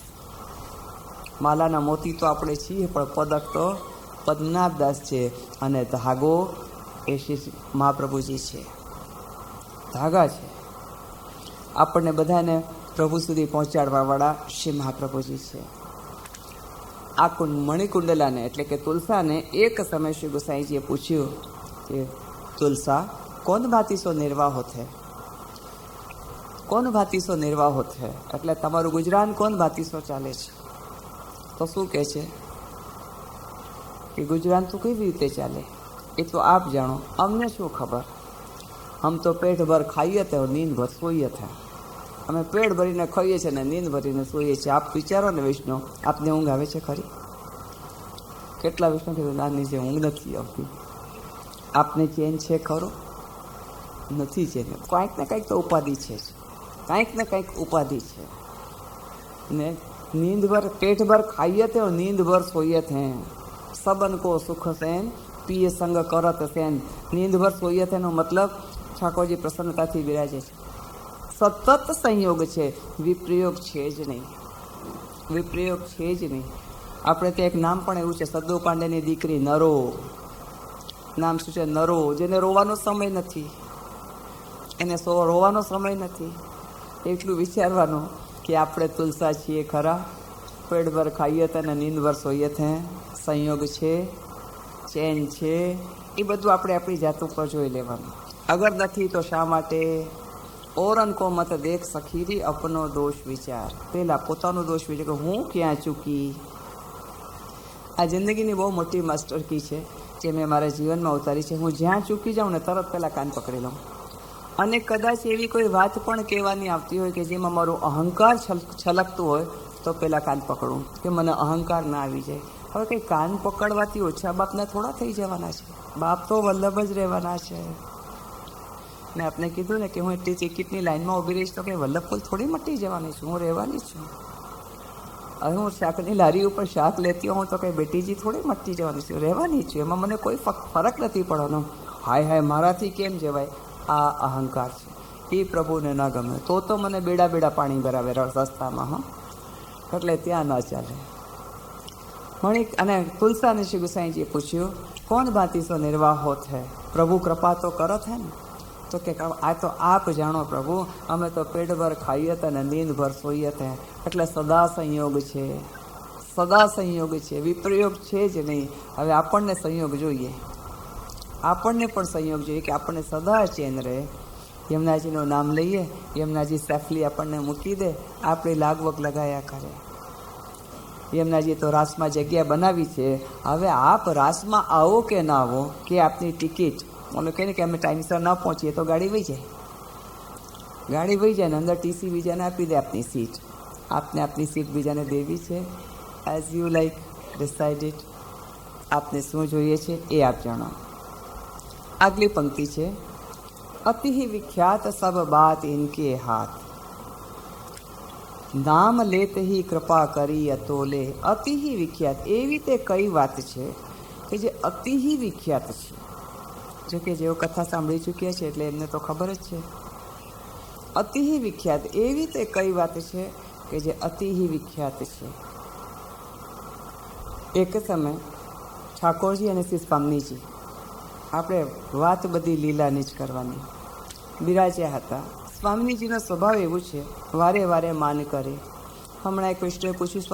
માલાના મોતી તો આપણે છીએ, પણ પદક તો પદ્મનાભદાસ છે. અને ધાગો એ શ્રી મહાપ્રભુજી છે. ધાગા છે આપણને બધાને પ્રભુ સુધી પહોંચાડવા વાળા શ્રી મહાપ્રભુજી છે. આ મણિકુંડલાને એટલે કે તુલસાને એક સમય શ્રી ગુસાઈજીએ પૂછ્યું કે તુલસા, કોણ ભાતી સો નિર્વાહ છે? કોણ ભાતી સો નિર્વાહ છે? એટલે તમારું ગુજરાન કોણ ભાતી સો ચાલે છે? તો શું કહે છે કે ગુજરાન તો કેવી રીતે ચાલે એ તો આપ જાણો, અમને શું ખબર. हम तो पेट भर खाइए थे और नींद भर सोइए थे. અમે પેટ ભરીને ખાઈએ છીએ ને નીંદ ભરીને સૂઈએ છીએ. આપ વિચારો ને વિષ્ણુ, આપને ઊંઘ આવે છે ખરી? કેટલા વિષ્ણુ કીધું નાની જે ઊંઘ નથી આવતી. આપને ચેન છે ખરો? નથી ચેન. કાંઈક ને કાંઈક તો ઉપાધિ છે, કાંઈક ને કાંઈક ઉપાધિ છે. ને નીંદ ભર પેટ ભર ખાઈએ थे और नींद भर सोइए थे. सबन को सुख सेन, पिए संग करत सेन. નીંદ ભર સોઈએ थे નો મતલબ ઠાકોરજી પ્રસન્નતાથી બિરાજે છે. સતત સંયોગ છે, વિપ્રયોગ છે જ નહીં. વિપ્રયોગ છે જ નહીં. આપણે ત્યાં એક નામ પણ એવું છે, સદ્દુ પાંડેની દીકરી નરો. નામ શું છે? નરો. જેને રોવાનો સમય નથી, એને રોવાનો સમય નથી. એટલું વિચારવાનું કે આપણે તુલસા છીએ ખરા. પેટભર ખાઈએ તે ને નીંદભર સોઈએ તે. સંયોગ છે, ચેન છે, એ બધું આપણે આપણી જાત ઉપર જોઈ લેવાનું. અગર નથી તો શા માટે? ઓરન કો મત દેખ સખીરી અપનો દોષ વિચાર. પહેલાં પોતાનો દોષ વિચાર કે હું ક્યાં ચૂકી. આ જિંદગીની બહુ મોટી માસ્ટર કી છે જે મેં મારા જીવનમાં ઉતારી છે. હું જ્યાં ચૂકી જાઉં ને તરત પહેલાં કાન પકડી લઉં અને કદાચ એવી કોઈ વાત પણ કહેવાની આવતી હોય કે જેમાં મારું અહંકાર છલકતું હોય તો પહેલાં કાન પકડું કે મને અહંકાર ના આવી જાય. હવે કંઈ કાન પકડવાથી ઓછા બાપના થોડા થઈ જવાના છે. બાપ તો વલ્લભ જ રહેવાના છે. મેં આપને કીધું ને કે હું એટલી ટિકિટની લાઈનમાં ઊભી રહીશ તો કે વલ્લભપુર થોડી મટી જવાની છું, હું રહેવાની છું. હવે હું શાકની લારી ઉપર શાક લેતી હોઉં તો કંઈ બેટીજી થોડી મટી જવાની છું, રહેવાની છું. એમાં મને કોઈ ફરક નથી પડવાનો. હાય હાય મારાથી કેમ જવાય, આ અહંકાર છે. એ પ્રભુને ન ગમે તો મને બેડા પાણી ભરાવે રસ્તામાં. હા, એટલે ત્યાં ન ચાલે. મણિક અને તુલસાને શ્રી ગુસાઈજીએ પૂછ્યું, કોણ ભાંતિ સો નિર્વાહ હોત હૈ, પ્રભુ કૃપા તો કરત હે ને? તો કે આ તો આપ જાણો પ્રભુ, અમે તો પેટ ભર ખાઈએ હતા ને નીંદ ભર સોઈએ હતા. એટલે સદા સંયોગ છે, સદા સંયોગ છે, વિપ્રયોગ છે જ નહીં. હવે આપણને સંયોગ જોઈએ, આપણને પણ સંયોગ જોઈએ કે આપણને સદા ચેન રહે. યમુનાજીનું નામ લઈએ, યમુનાજી સેફલી આપણને મૂકી દે, આપણી લાગવગ લગાયા કરે. યમુનાજી તો રાસમાં જગ્યા બનાવી છે. હવે આપ રાસમાં આવો કે ના આવો, કે આપની ટિકિટ મને કહે ને કે અમે ટાઈમસર ન પહોંચીએ તો ગાડી વહી જાય. ગાડી વહી જાય ને અંદર ટીસી બીજાને આપી દે આપની સીટ. આપને આપની સીટ બીજાને દેવી છે. As you like decide it. આપને શું જોઈએ છે એ આપ જાણો. આગલી પંક્તિ છે, અતિ વિખ્યાત સબ બાત ઇનકે હાથ, નામ લેત હી કૃપા કરી અતોલે. અતિ વિખ્યાત એવી તે કઈ વાત છે કે જે અતિ વિખ્યાત છે. જોકે જેઓ કથા સાંભળી ચૂક્યા છે એટલે એમને તો ખબર જ છે. અતિ વિખ્યાત એવી તે કઈ વાત છે કે જે અતિ વિખ્યાત છે. એક સમય ઠાકોરજી અને શ્રી સ્વામીજી, આપણે વાત બધી લીલાની જ કરવાની, બિરાજ્યા હતા. સ્વામીજીનો સ્વભાવ એવું છે, વારે વારે માન કરે. હમણાં એક કૃષ્ણએ પૂછ્યું,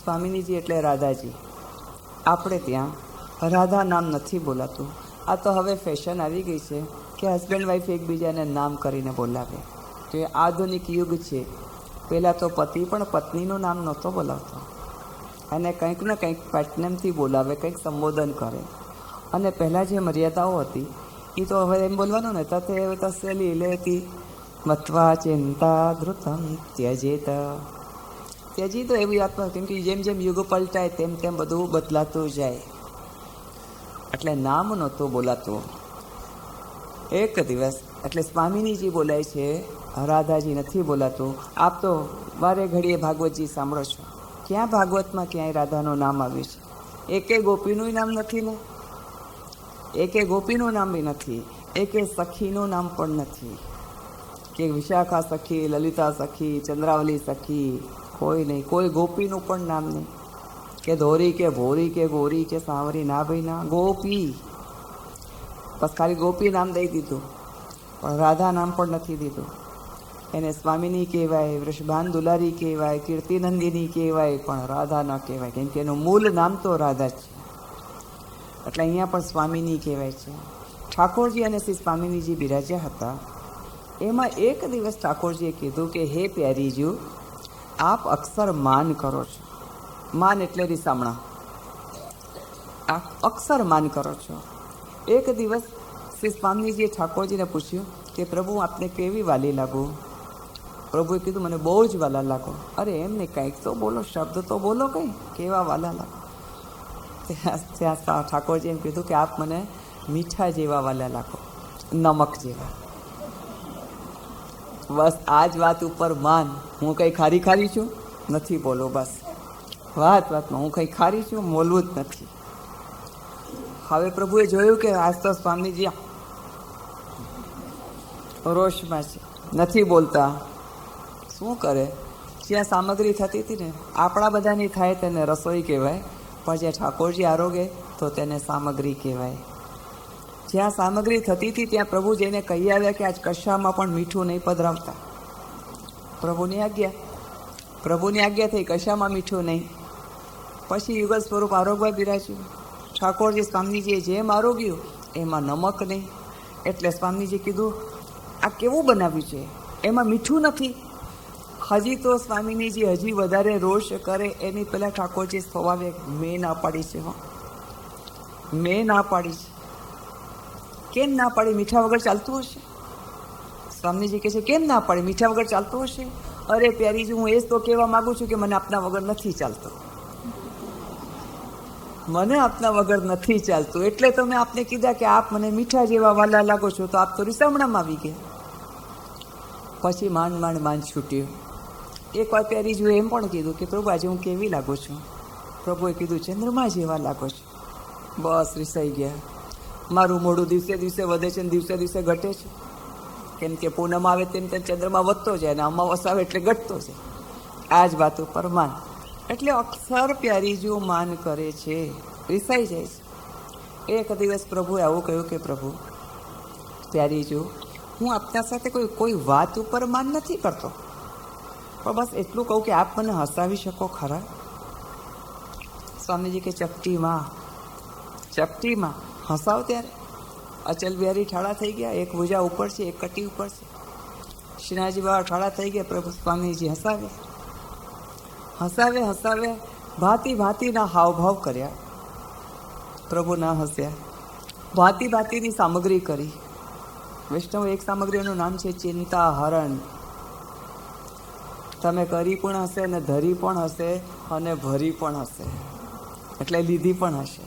સ્વામીજી એટલે રાધાજી. આપણે ત્યાં રાધા નામ નથી બોલાતું. આ તો હવે ફેશન આવી ગઈ છે કે હસબન્ડ વાઈફ એકબીજાને નામ કરીને બોલાવે. તો એ આધુનિક યુગ છે. પહેલાં તો પતિ પણ પત્નીનું નામ નહોતો બોલાવતો, અને કંઈક ને કંઈક પેટનેમથી બોલાવે, કંઈક સંબોધન કરે. અને પહેલાં જે મર્યાદાઓ હતી એ તો હવે એમ બોલવાનું ને, તથે તસ્ય લીલેતી મત્વા ચિંતા ધૃતમ ત્યજેત. ત્યજી તો એવી વાત, કેમ કે જેમ જેમ યુગ પલટાય તેમ તેમ બધું બદલાતું જાય. એટલે નામ નહોતું બોલાતું. એક દિવસ એટલે સ્વામીનીજી બોલાય છે, રાધાજી નથી બોલાતું. આપ તો વારે ઘડીએ ભાગવતજી સાંભળો છો, ક્યાં ભાગવતમાં ક્યાંય રાધાનું નામ આવ્યું છે? એકે ગોપીનું નામ નથી ને, એકે ગોપીનું નામ બી નથી, એકે સખીનું નામ પણ નથી. કે વિશાખા સખી, લલિતા સખી, ચંદ્રાવલી સખી, કોઈ નહીં. કોઈ ગોપીનું પણ નામ નહીં. કે ધોરી કે ભોરી કે ગોરી કે સાંવરી, ના ભાઈ ના, ગોપી. બસ ખાલી ગોપી નામ દઈ દીધું, પણ રાધા નામ પણ નથી દીધું. એને સ્વામિની કહેવાય, વૃષભાન દુલારી કહેવાય, કીર્તિનંદિની કહેવાય, પણ રાધા ન કહેવાય. કેમ કે એનું મૂળ નામ તો રાધા છે. એટલે અહીંયા પણ સ્વામિની કહેવાય છે. ઠાકોરજી અને શ્રી સ્વામિનીજી બિરાજ્યા હતા. એમાં એક દિવસ ઠાકોરજીએ કીધું કે હે પ્યારીજુ, આપ અક્ષર માન કરો છો. માન એટલે રીસામણા. આપ અક્ષર માન કરો છો. એક દિવસ શ્રી સ્વામીજીએ ઠાકોરજીને પૂછ્યું કે પ્રભુ આપને કેવી વાલી લાગુ? પ્રભુએ કીધું મને બહુ જ વાલા લાગો. અરે એમ નહીં, કંઈક તો બોલો, શબ્દ તો બોલો, કંઈ કેવા વાલા લાગો. ત્યાં ઠાકોરજી એમ કીધું કે આપ મને મીઠા જેવા વાલા લાગો, નમક જેવા. બસ આ જ વાત ઉપર માન. હું કંઈ ખારી છું નથી બોલો, બસ વાતમાં હું કંઈ ખારી છું બોલવું જ નથી. હવે પ્રભુએ જોયું કે આજ તો સ્વામીજી રોષમાં છે, નથી બોલતા. શું કરે? જ્યાં સામગ્રી થતી હતી ને, આપણા બધાની થાય તેને રસોઈ કહેવાય, પણ જ્યાં ઠાકોરજી આરોગે તો તેને સામગ્રી કહેવાય. જ્યાં સામગ્રી થતી હતી ત્યાં પ્રભુ જઈને કહી આવ્યા કે આજ કશામાં પણ મીઠું નહીં પધરાવતા. પ્રભુની આજ્ઞા થઈ, કશામાં મીઠું નહીં. પછી યુગલ સ્વરૂપ આરોગવા બિરાજ્યું. ઠાકોરજી સ્વામીજીએ જેમ આરોગ્યું એમાં નમક નહીં. એટલે સ્વામીજી કીધું આ કેવું બનાવ્યું છે, એમાં મીઠું નથી. હજી તો સ્વામીનીજી હજી વધારે રોષ કરે એની પહેલાં ઠાકોરજી સ્વભાવે મેં ના પાડી છે. મેં ના પાડી છે. કેમ ના પાડી? મીઠા વગર ચાલતું હશે? સ્વામીજી કહે છે કેમ ના પાડી? મીઠા વગર ચાલતું હશે? અરે પ્યારીજી, હું એ જ તો કહેવા માંગુ છું કે મને આપના વગર નથી ચાલતું. મને આપના વગર નથી ચાલતું, એટલે તો મેં આપને કીધા કે આપ મને મીઠા જેવા વાલા લાગો છો, તો આપ તો રીસામણામાં આવી ગયા. પછી માંડ છૂટ્યું. એક વાર પ્યારીજીએ એમ પણ કીધું કે પ્રભુ આજે હું કેવી લાગુ છું? પ્રભુએ કીધું ચંદ્રમા જેવા લાગો છો. બસ રીસાઈ ગયા. મારું મોઢું દિવસે દિવસે વધે છે ને દિવસે દિવસે ઘટે છે, કેમ કે પૂનમ આવે તેમ તેમ ચંદ્રમા વધતો જાય અને અમાવસ આવે એટલે ઘટતો જાય. આ જ વાત ઉપર માન. એટલે અક્ષર પ્યારીજીઓ માન કરે છે, રીસાઈ જાય છે. એક દિવસ પ્રભુએ આવું કહ્યું કે પ્રભુ પ્યારીજીઓ, હું આપના સાથે કોઈ વાત ઉપર માન નથી કરતો, પણ બસ એટલું કહું કે આપ મને હસાવી શકો ખરા? સ્વામીજી કે ચપટીમાં હસાવ. ત્યારે અચલ બિહારી ઠાળા થઈ ગયા, એક ભુજા ઉપર છે, એક કટી ઉપર છે. શ્રીનાથજી બાબા ઠાળા થઈ ગયા, પ્રભુ સ્વામીજી હસાવે ભાંતિના હાવભાવ કર્યા. પ્રભુ ના હસ્યા. ભાંતિની સામગ્રી કરી. વૈષ્ણવ એક સામગ્રીનું નામ છે ચિંતા હરણ. તમે કરી પણ હશે અને ધરી પણ હશે અને ભરી પણ હશે, એટલે લીધી પણ હશે,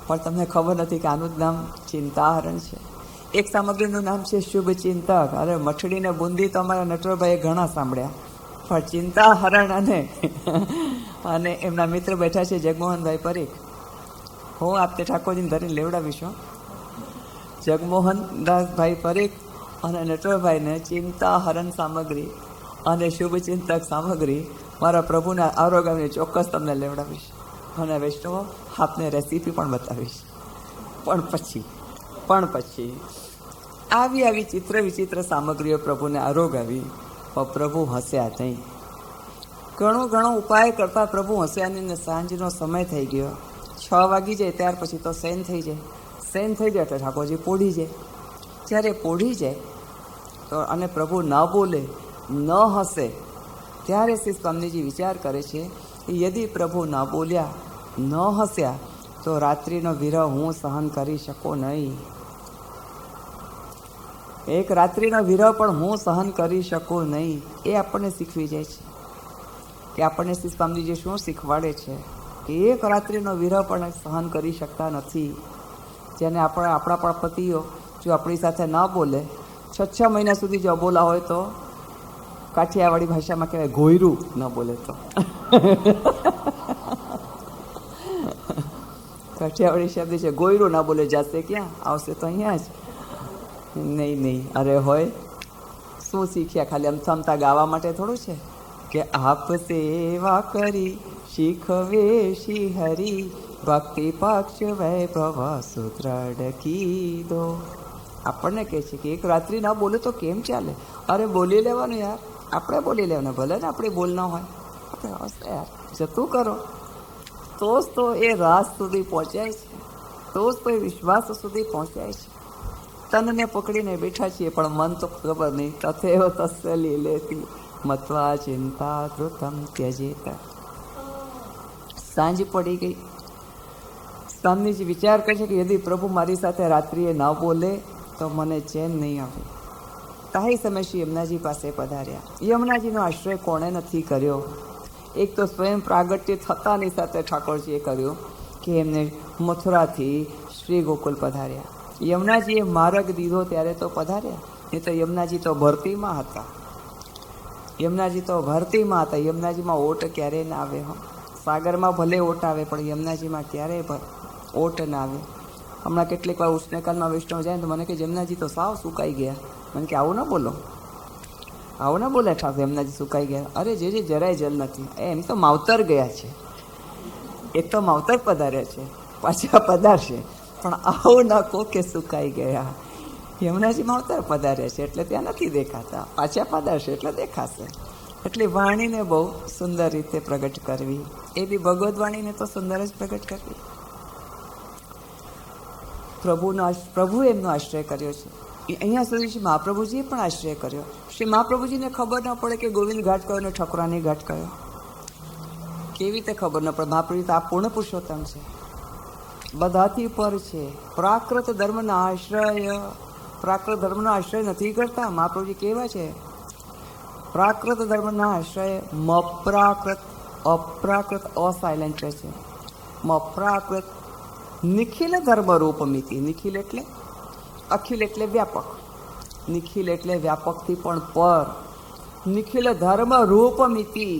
પણ તમને ખબર નથી કે આનું જ નામ ચિંતાહરણ છે. એક સામગ્રીનું નામ છે શુભ ચિંતક. અરે મઠડીને બુંદી તો અમારા નટવરભાઈએ ઘણા સાંભળ્યા, પણ ચિંતાહરણ અને એમના મિત્ર બેઠા છે જગમોહનભાઈ પરીખ. હું આપને ઠાકોરજીને ધરીને લેવડાવીશું. જગમોહનદાસભાઈ પરીખ અને નટવરભાઈને ચિંતાહરણ સામગ્રી અને શુભ ચિંતક સામગ્રી મારા પ્રભુના આરોગ્યને ચોક્કસ તમને લેવડાવીશ, અને વૈષ્ણવો આપને રેસીપી પણ બતાવીશ. પણ પછી આવી ચિત્ર વિચિત્ર સામગ્રીઓ પ્રભુને આરોગાવી, પણ પ્રભુ હસ્યા નહીં. ઘણો ઉપાય કરતા પ્રભુ હસ્યા નહીં. ને સાંજનો સમય થઈ ગયો, 6 વાગી જાય ત્યાર પછી તો સૈન થઈ જાય એટલે ઠાકોરજી પોઢી જાય. જ્યારે પોઢી જાય તો અને પ્રભુ ન બોલે ન હસે, ત્યારે શ્રી સ્વામીજી વિચાર કરે છે કે યદિ પ્રભુ ન બોલ્યા ન હસ્યા તો રાત્રિનો વિરહ હું સહન કરી શકું નહીં. એક રાત્રિનો વિરહ પણ હું સહન કરી શકું નહીં. એ આપણને શીખવી જાય છે કે આપણને શ્રી સ્વામીજી શું શીખવાડે છે કે એક રાત્રિનો વિરહ પણ સહન કરી શકતા નથી. જેને આપણા પણ પતિઓ જો આપણી સાથે ન બોલે, 6 મહિના સુધી જો અબોલા હોય તો કાઠિયાવાડી ભાષામાં કહેવાય ઘોયરું ન બોલે તો. કાઠિયાવાડી શબ્દ છે ગોયરું ના બોલે. જાશે ક્યાં? આવશે તો અહીંયા જ. નહીં અરે હોય શું શીખ્યા? ખાલી અમથામતા ગાવા માટે થોડું છે કે આપ સેવા કરી શીખવે શ્રી હરી, ભક્તિ પક્ષ વૈભવ સુદ્રઢ કીધો. આપણને કહે છે કે એક રાત્રિ ના બોલે તો કેમ ચાલે? અરે બોલી લેવાનું યાર, આપણે બોલી લેવાનું, ભલે ને આપણી બોલ ન હોય, આપણે હશે યાર, જતું કરો. તો જ તો એ રાસ સુધી પહોંચાય છે, તો જ તો એ વિશ્વાસ સુધી પહોંચાય છે. તનને પકડીને બેઠા છીએ પણ મન તો ખબર નહીં. તથેવ તસ્ય લીલેતી મત્વા ચિંતા ધૃતમ ત્યજેત. સાંજ પડી ગઈ. સ્વામીજી વિચાર કરે છે કે યદિ પ્રભુ મારી સાથે રાત્રિએ ન બોલે તો મને ચેન નહીં આવે. તાહી સમય શ્રી યમુનાજી પાસે પધાર્યા. યમુનાજીનો આશ્રય કોણે નથી કર્યો? એક તો સ્વયં પ્રાગટ્ય થતાની સાથે ઠાકોરજીએ કર્યું કે એમને મથુરાથી શ્રી ગોકુલ પધાર્યા. યમુનાજીએ માર્ગ દીધો ત્યારે તો પધાર્યા, નહીં તો યમુનાજી તો ભરતીમાં હતા. યમુનાજીમાં ઓટ ક્યારેય ના આવે. સાગરમાં ભલે ઓટ આવે પણ યમુનાજીમાં ક્યારેય ઓટ ના આવે. હમણાં કેટલીક વાર ઉષ્ણકાલમાં વૈષ્ણવ જાય તો મને કે યમુનાજી તો સાવ સુકાઈ ગયા. મને કે આવું ના બોલો ઠાકોર, યમુનાજી સુકાઈ ગયા. અરે જે જરાય જલ નથી, એમ તો માવતર ગયા છે, એ તો માવતર પધાર્યા છે, પાછા પધારશે, પણ આવું ના કહો કે સુકાઈ ગયા. યમુનાજી માવતર પધાર્યા છે એટલે ત્યાં નથી દેખાતા, પાછા પધારશે એટલે દેખાશે. એટલે વાણીને બહુ સુંદર રીતે પ્રગટ કરવી, એ બી ભગવદ્ વાણીને તો સુંદર જ પ્રગટ કરવી. પ્રભુએ એમનો આશ્રય કર્યો છે. અહીંયા સુધી શ્રી મહાપ્રભુજીએ પણ આશ્રય કર્યો. શ્રી મહાપ્રભુજીને ખબર ન પડે કે ગોવિંદ ઘાટ કયો ને ઠકરાની ઘાટ કયો, કેવી રીતે ખબર ન પડે? મહાપ્રભુ તો આ પૂર્ણ પુરુષોત્તમ છે. બધાથી પર છે. પ્રાકૃત ધર્મના આશ્રય, પ્રાકૃત ધર્મનો આશ્રય નથી કરતા. મહાપ્રભુજી કેવા છે? પ્રાકૃત ધર્મના આશ્રય મપ્રાકૃત, અપ્રાકૃત અસાયલેન્ટ છે. મપ્રાકૃત નિખિલ ધર્મ રૂપમિતિ. નિખિલ એટલે અખિલ એટલે વ્યાપક, નિખિલ એટલે વ્યાપકથી પણ પર. નિખિલ ધર્મ રૂપમિતિ,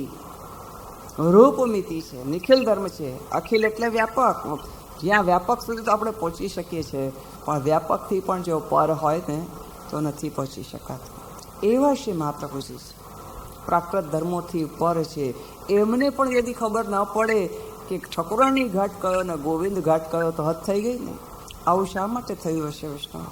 રૂપમિતિ છે, નિખિલ ધર્મ છે. અખિલ એટલે વ્યાપક, જ્યાં વ્યાપક સુધી તો આપણે પહોંચી શકીએ છીએ, પણ વ્યાપકથી પણ જો પર હોય ને તો નથી પહોંચી શકાતું. એવા શ્રી મહાપ્રભુજી છે, પ્રાકૃત ધર્મોથી પર છે. એમને પણ યદી ખબર ન પડે કે ઠકુરાણી ઘાટ કયો ને ગોવિંદ ઘાટ કયો તો હદ થઈ ગઈ ને. આવું શા માટે થયું હશે વૈષ્ણવ?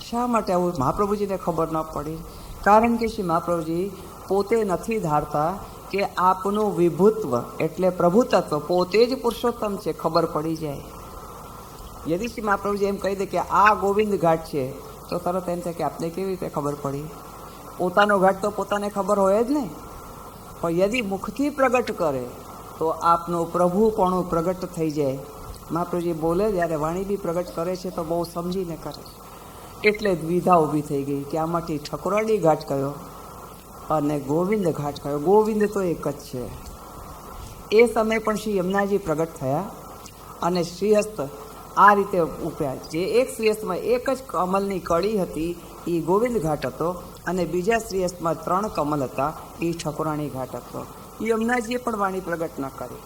શા માટે આવું મહાપ્રભુજીને ખબર ન પડી? કારણ કે શ્રી મહાપ્રભુજી પોતે નથી ધારતા કે આપનું વિભુત્વ એટલે પ્રભુતત્વ પોતે જ પુરુષોત્તમ છે, ખબર પડી જાય. યદી શ્રી મહાપ્રભુજી એમ કહી દે કે આ ગોવિંદ ઘાટ છે તો તરત એમ થાય કે આપને કેવી રીતે ખબર પડી? પોતાનો ઘાટ તો પોતાને ખબર હોય જ ને. પણ યદી મુખથી પ્રગટ કરે તો આપનું પ્રભુપણું પ્રગટ થઈ જાય. મહાપ્રભુજી બોલે જ્યારે વાણી બી પ્રગટ કરે છે તો બહુ સમજીને કરે. એટલે દ્વિધા ઊભી થઈ ગઈ કે આમાંથી ઠકુરાણી ઘાટ કયો અને ગોવિંદ ઘાટ કયો? ગોવિંદ તો એક જ છે. એ સમયે પણ શ્રી યમુનાજી પ્રગટ થયા અને શ્રીહસ્ત આ રીતે ઉપ્યા. જે એક શ્રીહસ્તમાં એક જ કમલની કળી હતી એ ગોવિંદ ઘાટ હતો, અને બીજા શ્રીહસ્તમાં 3 કમલ હતા એ ઠકુરાણી ઘાટ હતો. યમુનાજીએ પણ વાણી પ્રગટ ન કરી.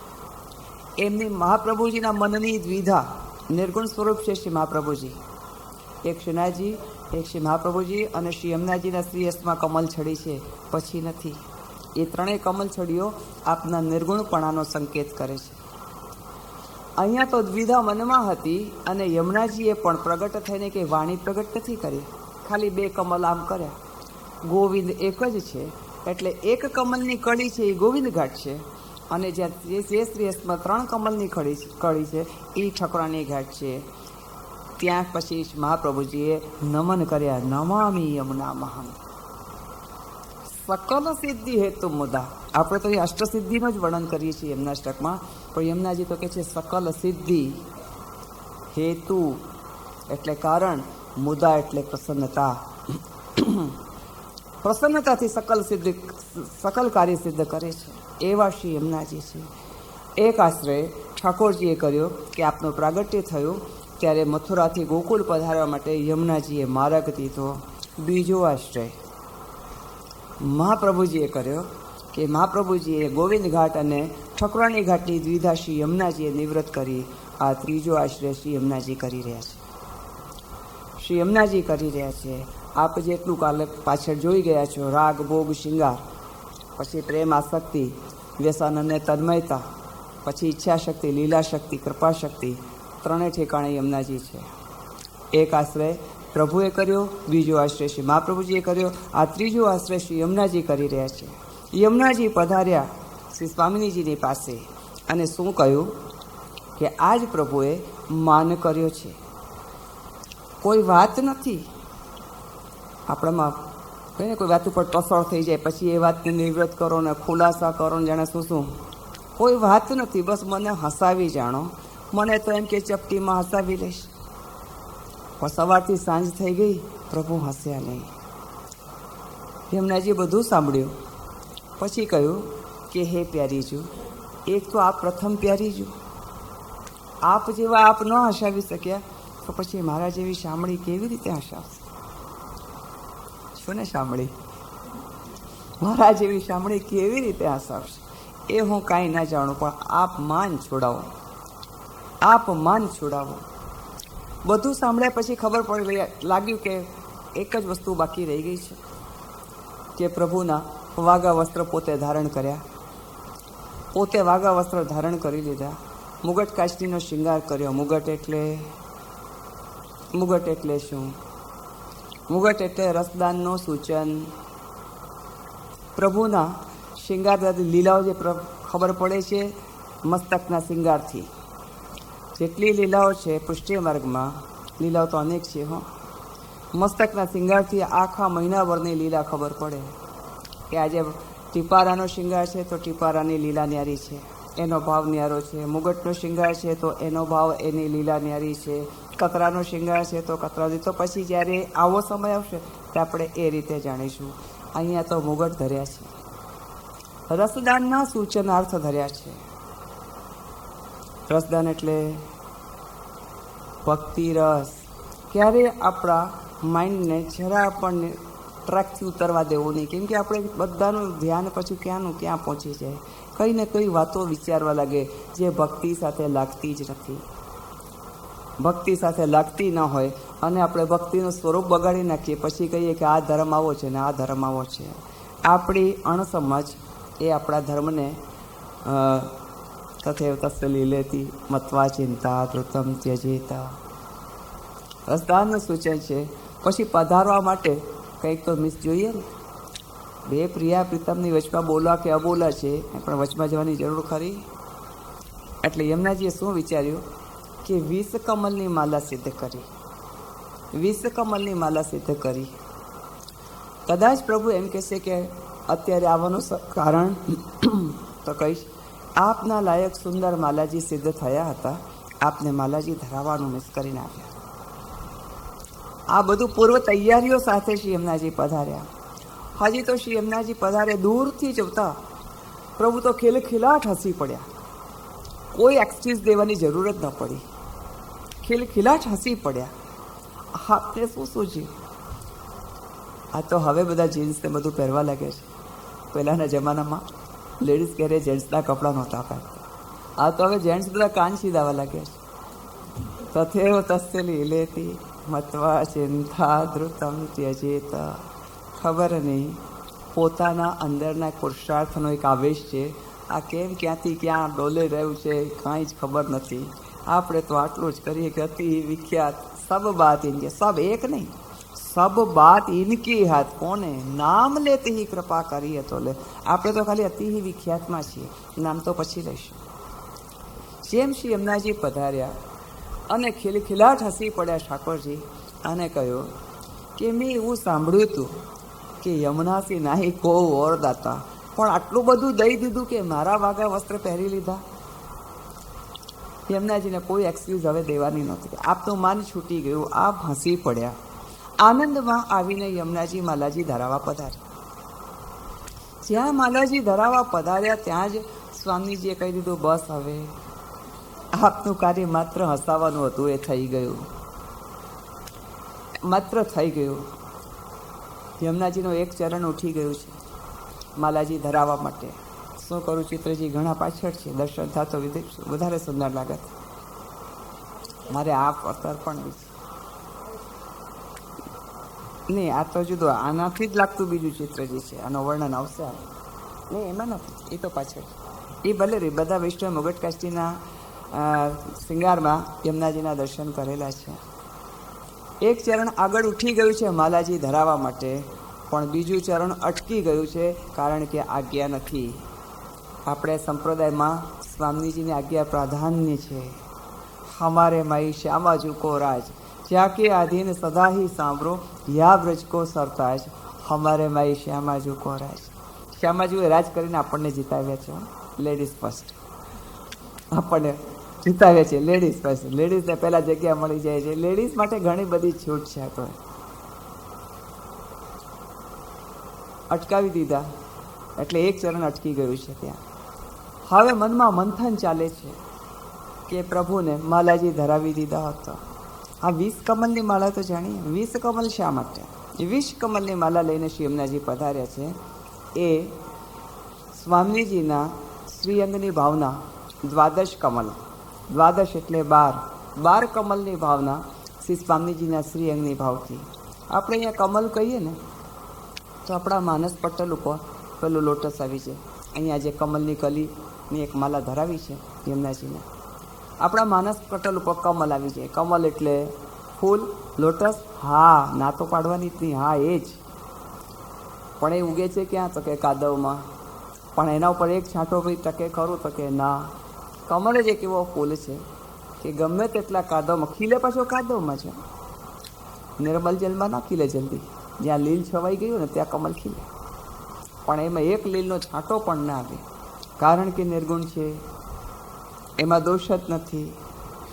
એમની મહાપ્રભુજીના મનની દ્વિધા, નિર્ગુણ સ્વરૂપ છે શ્રી મહાપ્રભુજી. એક શ્રીનાથજી, એક શ્રી મહાપ્રભુજી અને શ્રી યમુનાજીના શ્રીહસ્તમાં કમલ છડી છે, પછી નથી. એ 3 કમલ છડીઓ આપના નિર્ગુણપણાનો સંકેત કરે છે. અહીંયા તો દ્વિધા મનમાં હતી અને યમુનાજીએ પણ પ્રગટ થઈને કે વાણી પ્રગટ નથી કરી, ખાલી 2 કમલ આમ કર્યા. ગોવિંદ એક જ છે એટલે એક કમલની કળી છે એ ગોવિંદ ઘાટ છે, અને જ્યાં જે શ્રીહસ્તમાં 3 કમલની કળી છે એ ઠકુરાણી ઘાટ છે. ત્યાં પછી મહાપ્રભુજીએ નમન કર્યા. નમામિ યમુના મહં સકલ સિદ્ધિ હેતુ મુદા. આપણે તો એ અષ્ટસિદ્ધિનું જ વર્ણન કરીએ છીએ યમુનાષ્ટકમાં, પણ યમુનાજી તો કહે છે સકલ સિદ્ધિ, હેતુ એટલે કારણ, મુદા એટલે પ્રસન્નતા. પ્રસન્નતાથી સકલ કાર્ય સિદ્ધ કરે છે એવા શ્રી યમુનાજી છે. એક આશ્રય ઠાકોરજીએ કર્યો કે આપનું પ્રાગટ્ય થયું ત્યારે મથુરાથી ગોકુળ પધારવા માટે યમુનાજીએ માર્ગ દીધો. બીજો આશ્રય મહાપ્રભુજીએ કર્યો કે મહાપ્રભુજીએ ગોવિંદ ઘાટ અને ઠકુરાણી ઘાટની દ્વિધા શ્રી યમુનાજીએ નિવૃત્ત કરી. આ ત્રીજો આશ્રય શ્રી યમુનાજી કરી રહ્યા છે. શ્રી યમુનાજી કરી રહ્યા છે. આપ જેટલું કાલે પાછળ જોઈ ગયા છો, રાગ ભોગ શિંગાર, પછી પ્રેમ આસક્તિ, વ્યસન અને તન્મયતા, પછી ઈચ્છાશક્તિ, લીલાશક્તિ, કૃપાશક્તિ, 3 ઠેકાણે યમુનાજી છે. એક આશ્રય પ્રભુએ કર્યો, બીજો આશ્રય શ્રી મહાપ્રભુજીએ કર્યો, આ ત્રીજો આશ્રય શ્રી યમુનાજી કરી રહ્યા છે. યમુનાજી પધાર્યા શ્રી સ્વામિનીજીની પાસે અને શું કહ્યું કે આજ પ્રભુએ માન કર્યો છે, કોઈ વાત નથી. આપણામાં કહીએ ને કોઈ વાત ઉપર ટસળ થઈ જાય પછી એ વાતને નિવૃત્ત કરો ને ખુલાસા કરો ને જાણે શું. કોઈ વાત નથી, બસ મને હસાવી જાણો. મને તો એમ કે ચપટીમાં હસાવી લઈશ. પણ સવારથી સાંજ થઈ ગઈ, પ્રભુ હસ્યા નહીં. યમુનાજીએ બધું સાંભળ્યું. પછી કહ્યું કે હે પ્યારીજુ, એક તો આપ પ્રથમ પ્યારીજુ, આપ જેવા આપ ન હસાવી શક્યા તો પછી મારા જેવી શામળી કેવી રીતે હસાવશે? શું ને શામળી, મારા જેવી શામળી કેવી રીતે હસાવશે? એ હું કાંઈ ના જાણું, પણ આપ માન છોડાવો, આપ માન છોડાવો. બધું સાંભળ્યા પછી ખબર પડી લાગ્યું કે એક જ વસ્તુ બાકી રહી ગઈ છે કે પ્રભુના વાઘા વસ્ત્ર પોતે ધારણ કર્યા, પોતે વાઘા વસ્ત્ર ધારણ કરી લીધા, મુગટ કાચનીનો શૃંગાર કર્યો. મુગટ એટલે શું? મુગટ એટલે રસદાનનો સૂચન. પ્રભુના શૃંગાર લીલાઓ જે ખબર પડે છે મસ્તકના શૃંગારથી. જેટલી લીલાઓ છે પૃષ્ઠીય માર્ગમાં, લીલાઓ તો અનેક છે હો, મસ્તકના શૃંગારથી આખા મહિનાભરની લીલા ખબર પડે કે આજે ટીપારાનો શૃંગાર છે તો ટીપારાની લીલા ન્યારી છે, એનો ભાવ ન્યારો છે, મુગટનો શૃંગાર છે તો એનો ભાવ એની લીલા ન્યારી છે, કતરાનો શૃંગાર છે તો કતરા. તો પછી જ્યારે આવો સમય આવશે તો આપણે એ રીતે જાણીશું. અહીંયા તો મુગટ ધર્યા છે, રસદાનના સૂચનાર્થ ધર્યા છે. રસદાન એટલે ભક્તિ રસ. ક્યારે આપણા માઇન્ડને જરા આપણને ટ્રેકથી ઉતરવા દેવું નહીં, કેમ કે આપણે બધાનું ધ્યાન પછી ક્યાંનું ક્યાં પહોંચી જાય, કંઈ ને કંઈ વાતો વિચારવા લાગે જે ભક્તિ સાથે લાગતી જ નથી. ભક્તિ સાથે લાગતી ન હોય અને આપણે ભક્તિનું સ્વરૂપ બગાડી નાખીએ, પછી કહીએ કે આ ધર્મ આવો છે ને આ ધર્મ આવો છે. આપણી અણસમજ એ આપણા ધર્મને તથૈવ તસ્ય લીલેતી મત્વા ચિંતા ધૃતમ ત્યજેતા. રસદાનનું સૂચન છે. પછી પધારવા માટે કંઈક તો મિસ જોઈએ ને. બે પ્રિયા પ્રીતમની વચમાં બોલવા કે અબોલા છે, પણ વચમાં જવાની જરૂર ખરી? એટલે યમુનાજીએ શું વિચાર્યું કે 20 કમલની માલા સિદ્ધ કરી. 20 કમલની માલા સિદ્ધ કરી. કદાચ પ્રભુ એમ કહેશે કે અત્યારે આવવાનું કારણ તો કહીશ, આપના લાયક સુંદર માલાજી સિદ્ધ થયા હતા, આપને માલાજી ધરાવવાનું મિસ કરીને આવ્યા. આ બધું પૂર્વ તૈયારીઓ સાથે શ્રી યમુનાજી પધાર્યા. હજી તો શ્રી યમુનાજી પધારે દૂરથી જતા પ્રભુ તો ખિલખિલાટ હસી પડ્યા. કોઈ એક્સક્યુઝ દેવાની જરૂર જ ન પડી. ખિલખિલાટ હસી પડ્યા. આપને શું સૂચ્યું? આ તો હવે બધા જીન્સને બધું પહેરવા લાગે છે. પહેલાંના જમાનામાં લેડીઝ ક્યારે જેન્ટ્સના કપડાં નહોતા પહેરતા. આ તો હવે જેન્ટ્સ બધા કાન સીધાવા લાગ્યા છે. તથૈવ તસ્ય લીલેતી મત્વા ચિંતા ધૃતમ ત્યજેત. ખબર નહીં, પોતાના અંદરના પુરુષાર્થનો એક આવેશ છે. આ કેમ ક્યાંથી ક્યાં ડોલે રહ્યું છે કાંઈ જ ખબર નથી. આપણે તો આટલું જ કરીએ કે અતિ વિખ્યાત સબ બાત ઇનકે, સબ એક નહીં, સબ બાત ઇનકી હાથ. કોને નામ લેતી ही કૃપા કરીએ તો લે. આપણે તો ખાલી અતિ વિખ્યાતમાં છીએ, નામ તો પછી લઈશું. જેમ શ્રી યમુનાજી પધાર્યા અને ખિલખિલાટ હસી પડ્યા ઠાકોરજી અને કહ્યું કે મેં એવું સાંભળ્યું હતું કે યમુનાસી નાહી કો ઓર દાતા, પણ આટલું બધું દઈ દીધું કે મારા વાગા વસ્ત્ર પહેરી લીધા. યમુનાજીને કોઈ એક્સક્યુઝ હવે દેવાની નહોતી. આપનું માન છૂટી ગયું. આપ હસી પડ્યા. આનંદમાં આવીને યમુનાજી માલાજી ધરાવા પધાર્યા. જ્યાં માલાજી ધરાવા પધાર્યા ત્યાં જ સ્વામીજીએ કહી દીધું, બસ હવે આપનું કાર્ય માત્ર હસાવાનું હતું, એ થઈ ગયું, માત્ર થઈ ગયું. યમુનાજીનું એક ચરણ ઉઠી ગયું છે માલાજી ધરાવવા માટે. શું કરું ચિત્રજી ઘણા પાછળ છે, દર્શન થતો વધારે સુંદર લાગત. મારે આ અસર પણ નહીં, આ તો જુદો, આનાથી જ લાગતું બીજું ચિત્રજી છે. આનો વર્ણન આવશે નહીં, એમાં નથી, એ તો પાછળ. એ ભલે રે બધા વૈષ્ણવ મુગટકાષ્ટીના શૃંગારમાં યમુનાજીના દર્શન કરેલા છે. એક ચરણ આગળ ઉઠી ગયું છે માલાજી ધરાવવા માટે, પણ બીજું ચરણ અટકી ગયું છે કારણ કે આજ્ઞા નથી. આપણે સંપ્રદાયમાં સ્વામીજીની આજ્ઞા પ્રાધાન્ય છે. હમારે માઈ શ્યામાજુ કો રાજ, જ્યાં કે આધીન સદા ही સાંભળો, યા વ્રજ કો સરતાજ, હમારે માઈ શ્યામાજુ કો રાજ. શ્યામાજુએ રાજ કરીને આપણને જીતાવ્યા છે. લેડીઝ ફર્સ્ટ આપણને જીતાવ્યા છે. Ladies first. લેડીઝને પહેલાં જગ્યા મળી જાય છે. લેડીઝ માટે ઘણી બધી છૂટ છે. તો અટકાવી દીધા એટલે એક ચરણ અટકી ગયું છે ત્યાં. હવે મનમાં મંથન ચાલે છે કે પ્રભુને માલાજી ધરાવી દીધા હતા. આ 20 કમલની માળા તો જાણીએ. 20 કમલ શા માટે? 20 કમલની માળા લઈને શ્રી યમુનાજી પધાર્યા છે. એ સ્વામીજીના શ્રીઅંગની ભાવના, દ્વાદશ કમલ, દ્વાદશ એટલે 12 કમલની ભાવના શ્રી સ્વામીજીના શ્રીઅંગની ભાવથી. આપણે અહીંયા કમલ કહીએ ને તો આપણા માનસ પટલ ઉપર પેલું લોટસ આવી છે. અહીંયા જે કમલની કલીની એક માલા ધરાવી છે યમુનાજીને, આપણા માનસ પટલ ઉપર કમલ આવી જાય. કમલ એટલે ફૂલ, લોટસ. હા, ના તો પાડવાની જ નહીં, હા એ જ. પણ એ ઉગે છે ક્યાં? તો કે કાદવમાં. પણ એના ઉપર એક છાંટો ભાઈ ટકે ખરું? તો કે ના. કમલ જ એક એવો ફૂલ છે કે ગમે તેટલા કાદવમાં ખીલે, પાછો કાદવમાં છે. નિર્મલ જલમાં ના ખીલે જલ્દી. જ્યાં લીલ છવાઈ ગયું ને ત્યાં કમલ ખીલે, પણ એમાં એક લીલનો છાંટો પણ ના આવે, કારણ કે નિર્ગુણ છે, એમાં દોષ જ નથી,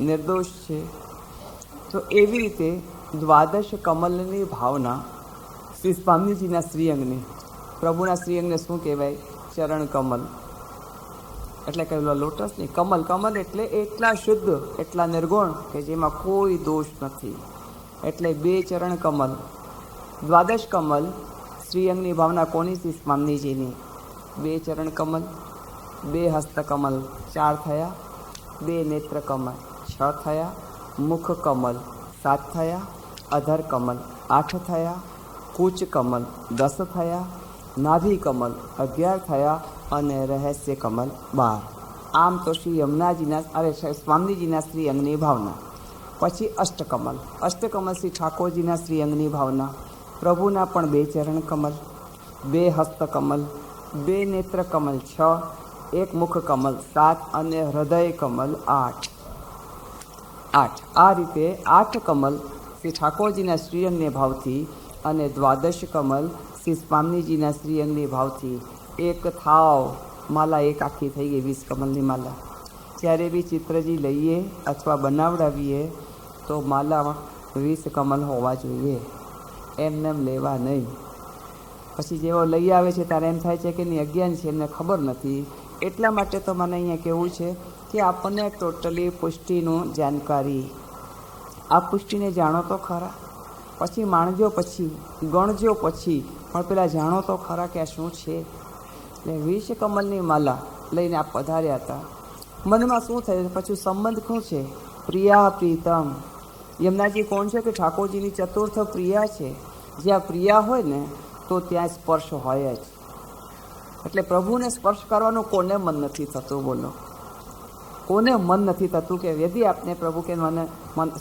નિર્દોષ છે. તો એવી રીતે દ્વાદશ કમલની ભાવના શ્રી સ્વામીજીના શ્રીઅંગની, પ્રભુના શ્રીઅંગને શું કહેવાય? ચરણ કમલ. એટલે કહેલો લોટસ નહીં, કમલ. કમલ એટલે એટલા શુદ્ધ, એટલા નિર્ગુણ કે જેમાં કોઈ દોષ નથી. એટલે 2 ચરણ કમલ, દ્વાદશ કમલ શ્રીઅંગની ભાવના કોની? શ્રી સ્વામીજીની. 2 ચરણ કમલ, 2 હસ્ત કમલ 4 થયા, 2 નેત્ર કમલ 6 થયા, મુખ કમલ 7 થયા, અધર કમલ 8 થયા, કૂચ કમલ 10 થયા, નાભી કમલ 11 થયા અને રહસ્ય કમલ 12. આમ તો શ્રી યમુનાજીના સ્વામીજીના શ્રી અંગની ભાવના. પછી અષ્ટકમલ. અષ્ટકમલ શ્રી ઠાકોરજીના શ્રી અંગની ભાવના. પ્રભુના પણ 2 ચરણ કમલ, 2 હસ્ત કમલ, 2 નેત્ર કમલ 6, 1 મુખ કમલ 7 અને હૃદય કમલ 8. આ રીતે 8 કમલ શ્રી ઠાકોરજીના શ્રીઅંગને ભાવથી અને દ્વાદશ કમલ શ્રી સ્વામીજીના શ્રીઅંગની ભાવથી એક થાવ માલા, એક આખી થઈ ગઈ 20 કમલની માલા. જ્યારે બી ચિત્રજી લઈએ અથવા બનાવડાવીએ તો માલા 20 કમલ હોવા જોઈએ, એમને લેવા નહીં. પછી જેવો લઈ આવે છે ત્યારે એમ થાય છે કે નહીં, અજ્ઞાન છે, એમને ખબર નથી. એટલા માટે તો મને અહીંયા કહેવું છે કે આપણને ટોટલી પુષ્ટિનું જાણકારી, આ પુષ્ટિને જાણો તો ખરા, પછી માણજો, પછી ગણજો, પછી પણ પેલા જાણો તો ખરા કે આ શું છે. એટલે 20 કમલની માલા લઈને આપ પધાર્યા હતા. મનમાં શું થયું? પછી સંબંધ શું છે? પ્રિયા પ્રીતમ. યમુનાજી કોણ છે? કે ઠાકોરજીની ચતુર્થ પ્રિયા છે. જ્યાં પ્રિયા હોય ને તો ત્યાં સ્પર્શ હોય જ. એટલે પ્રભુને સ્પર્શ કરવાનું કોને મન નથી થતું? બોલો, કોને મન નથી થતું કે यदि આપને પ્રભુ કે મને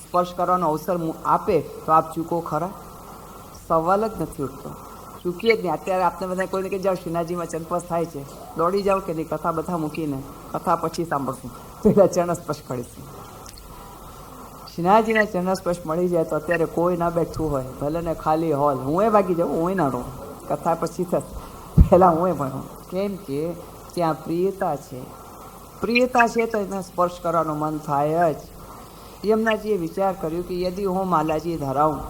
સ્પર્શ કરવાનો અવસર આપે તો આપ ચૂકો ખરા? સવાલ જ નથી ઉઠતો, ચૂકીએ જ નહીં. અત્યારે આપણે બધા કોઈને કે જાઓ શ્રીનાથજીમાં ચરણસ્પર્શ થાય છે, દોડી જાઓ કે નહીં? કથા બધા મૂકીને કથા પછી સાંભળશું, પહેલાં ચરણસ્પર્શ કરીશું. શ્રીનાથજીના ચરણસ્પર્શ મળી જાય તો અત્યારે કોઈ ના બેઠું હોય, ભલે ને ખાલી હોલ, હું એ ભાગી જાઉં, હું ના રહું, કથા પછી થશે, પહેલાં હું ભણું. કેમ કે ત્યાં પ્રિયતા છે. પ્રિયતા છે તો એને સ્પર્શ કરવાનું મન થાય જ. યમુનાજીએ વિચાર કર્યું કે યદિ હું માલાજી ધરાવું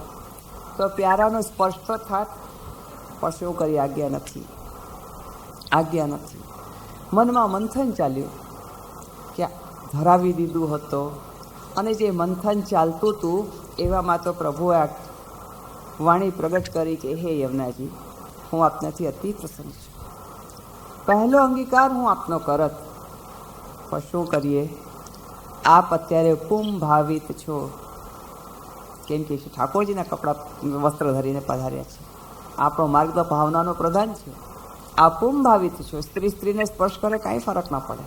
તો પ્યારાનો સ્પર્શ તો થાત, પણ શું કરી? આજ્ઞા નથી, આજ્ઞા નથી. મનમાં મંથન ચાલ્યું કે ધરાવી દીધું હતો, અને જે મંથન ચાલતું હતું એવામાં તો પ્રભુએ આ વાણી પ્રગટ કરી કે હે યમુનાજી, હું આપનાથી અતિ પ્રસન્ન છું. પહેલો અંગીકાર હું આપનો કરત, પણ શું કરીએ? આપ અત્યારે પુંભાવિત છો. કેમ કે ઠાકોરજીના કપડાં વસ્ત્ર ધરીને પધાર્યા છે. આપણો માર્ગ તો ભાવનાનો પ્રધાન છે. આ પુંભાવિત છો. સ્ત્રી સ્ત્રીને સ્પર્શ કરે કાંઈ ફરક ના પડે,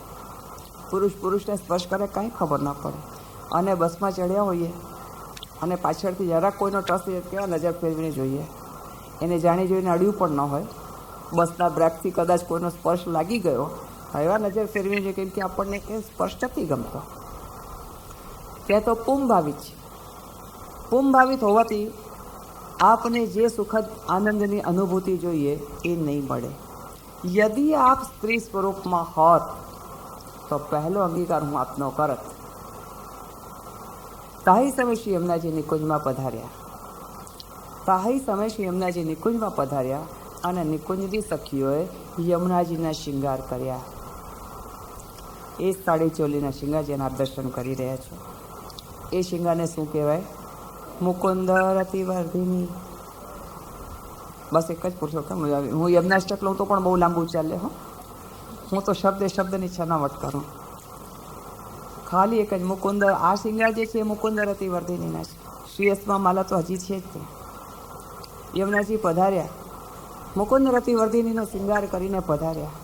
પુરુષ પુરુષને સ્પર્શ કરે કાંઈ ખબર ના પડે. અને બસમાં ચડ્યા હોઈએ અને પાછળથી જરાક કોઈનો ટસ કેવા નજર ફેરવીને જોઈએ, એને જાણી જોઈને અડ્યું પણ ન હોય, બસના બ્રેકથી કદાચ કોઈનો સ્પર્શ લાગી ગયો, એવા નજર ફેરવીને જોઈએ, કેમ કે આપણને એ સ્પર્શ નથી ગમતો. ત્યાં તો પુંભાવિત છે. પુંભાવિત હોવાથી આપને જે સુખદ આનંદની અનુભૂતિ જોઈએ એ નહીં મળે. યદિ આપ સ્ત્રી સ્વરૂપમાં હોત તો પહેલો અંગીકાર હું આપનો કરત. તાહી સમય શ્રી યમુનાજી નિકુંજમાં પધાર્યા. તાહી સમય શ્રી યમુનાજી નિકુંજમાં પધાર્યા અને નિકુંજની સખીઓએ યમુનાજીના શૃંગાર કર્યા. એ સાડી ચોલીના શૃંગાર જેના આપ દર્શન કરી રહ્યા છો, એ શૃંગારને શું કહેવાય? મુકુંદ રતિવર્ધિની. બસ એક જ પૂછો કે હું યમનાષ્ટક લઉં તો પણ બહુ લાંબુ ચાલે. હું તો શબ્દની છનાવટ કરું. ખાલી એક જ મુકુંદ. આ શૃંગાર જે છે એ મુકુંદ રતિવર્ધિનીના છે. શ્રીયસમાં માલા તો હજી છે જ તે. યમુનાજી પધાર્યા, મુકુંદ રતિવર્ધિનીનો શૃંગાર કરીને પધાર્યા.